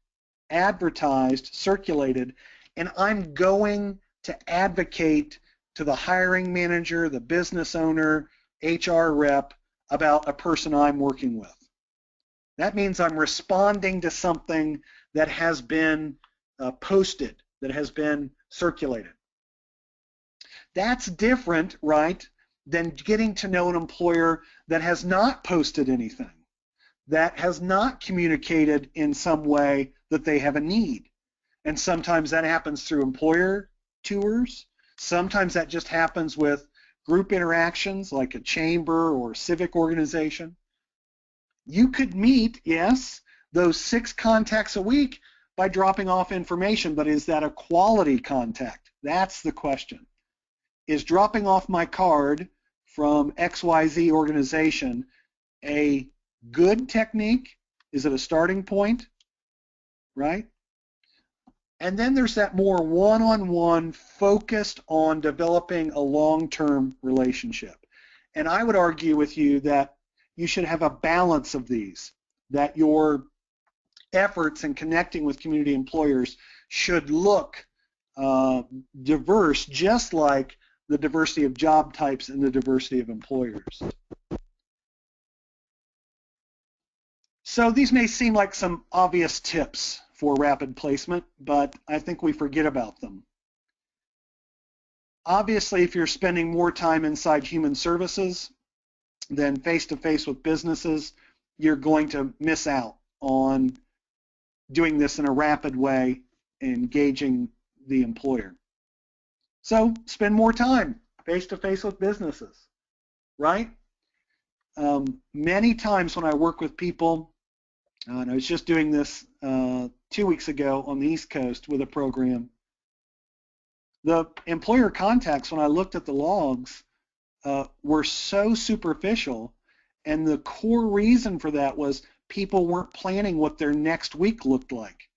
advertised, circulated, and I'm going to advocate to the hiring manager, the business owner, HR rep about a person I'm working with. That means I'm responding to something that has been posted, that has been circulated. That's different, right, than getting to know an employer that has not posted anything, that has not communicated in some way that they have a need. And sometimes that happens through employer tours. Sometimes that just happens with group interactions like a chamber or civic organization. You could meet, yes, those 6 contacts a week by dropping off information, but is that a quality contact? That's the question. Is dropping off my card from XYZ organization a good technique? Is it a starting point? Right? And then there's that more one-on-one focused on developing a long-term relationship. And I would argue with you that you should have a balance of these, that your efforts in connecting with community employers should look diverse, just like the diversity of job types and the diversity of employers. So these may seem like some obvious tips for rapid placement, but I think we forget about them. Obviously, if you're spending more time inside human services than face-to-face with businesses, you're going to miss out on doing this in a rapid way, engaging the employer. So spend more time face-to-face with businesses, right? Many times when I work with people, and I was just doing this 2 weeks ago on the East Coast with a program, the employer contacts, when I looked at the logs, were so superficial, and the core reason for that was people weren't planning what their next week looked like.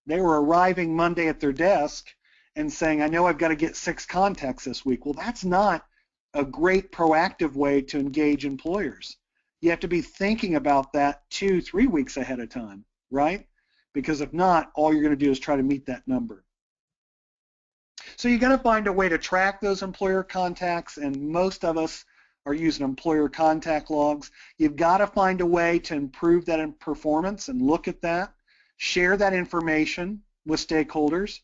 They were arriving Monday at their desk and saying, I know I've got to get 6 contacts this week. Well, that's not a great proactive way to engage employers. You have to be thinking about that 2-3 weeks ahead of time, right? Because if not, all you're going to do is try to meet that number. So you got to find a way to track those employer contacts, and most of us are using employer contact logs. You've got to find a way to improve that in performance and look at that, share that information with stakeholders.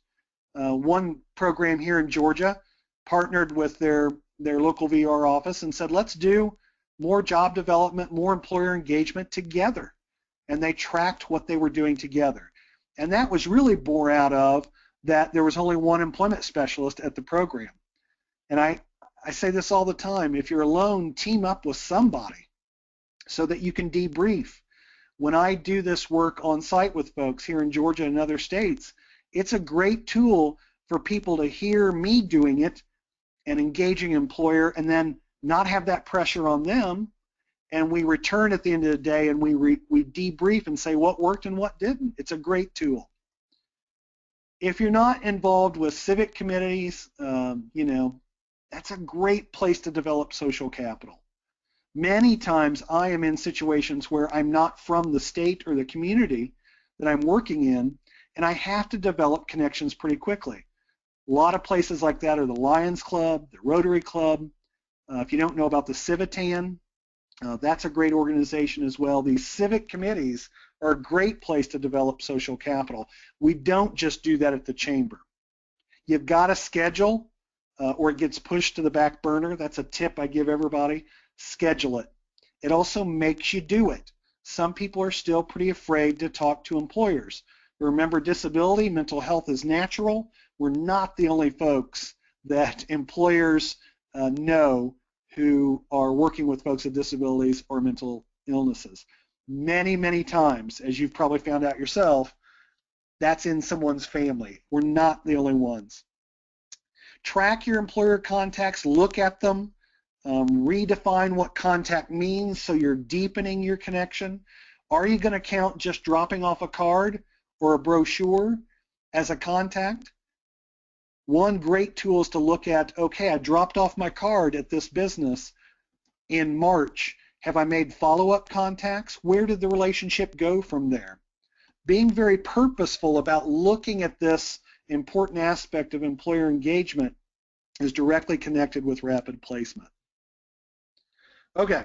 One program here in Georgia partnered with their local VR office and said, let's do more job development, more employer engagement together. And they tracked what they were doing together. And that was really born out of that there was only one employment specialist at the program. And I say this all the time, if you're alone, team up with somebody so that you can debrief. When I do this work on site with folks here in Georgia and other states, it's a great tool for people to hear me doing it and engaging employer, and then not have that pressure on them, and we return at the end of the day and we debrief and say what worked and what didn't. It's a great tool. If you're not involved with civic committees, that's a great place to develop social capital. Many times I am in situations where I'm not from the state or the community that I'm working in, and I have to develop connections pretty quickly. A lot of places like that are the Lions Club, the Rotary Club. If you don't know about the Civitan, that's a great organization as well. These civic committees are a great place to develop social capital. We don't just do that at the chamber. You've got to schedule or it gets pushed to the back burner. That's a tip I give everybody. Schedule it. It also makes you do it. Some people are still pretty afraid to talk to employers. Remember, disability, mental health is natural. We're not the only folks that employers know who are working with folks with disabilities or mental illnesses. Many, many times, as you've probably found out yourself, that's in someone's family. We're not the only ones. Track your employer contacts, look at them, redefine what contact means so you're deepening your connection. Are you going to count just dropping off a card or a brochure as a contact? One great tool is to look at, okay, I dropped off my card at this business in March. Have I made follow-up contacts? Where did the relationship go from there? Being very purposeful about looking at this important aspect of employer engagement is directly connected with rapid placement. Okay.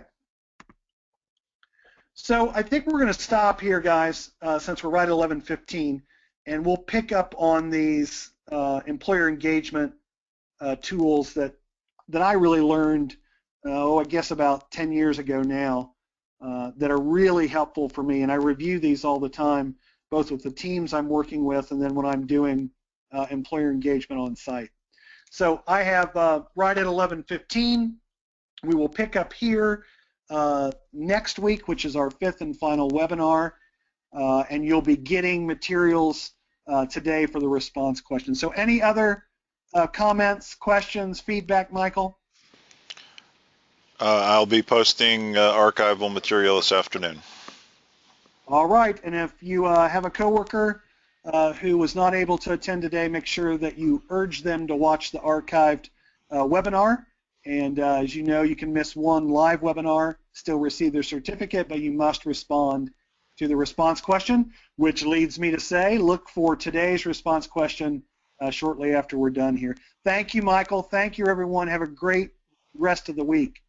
So I think we're going to stop here, guys, since we're right at 11:15, and we'll pick up on these employer engagement tools that I really learned, I guess about 10 years ago now, that are really helpful for me. And I review these all the time, both with the teams I'm working with and then when I'm doing employer engagement on site. So I have right at 11:15. We will pick up here next week, which is our 5th and final webinar, and you'll be getting materials today for the response question. So any other comments, questions, feedback, Michael? I'll be posting archival material this afternoon. All right, and if you have a coworker who was not able to attend today, make sure that you urge them to watch the archived webinar. And as you know, you can miss one live webinar, still receive their certificate, but you must respond to the response question, which leads me to say, look for today's response question shortly after we're done here. Thank you, Michael. Thank you, everyone. Have a great rest of the week.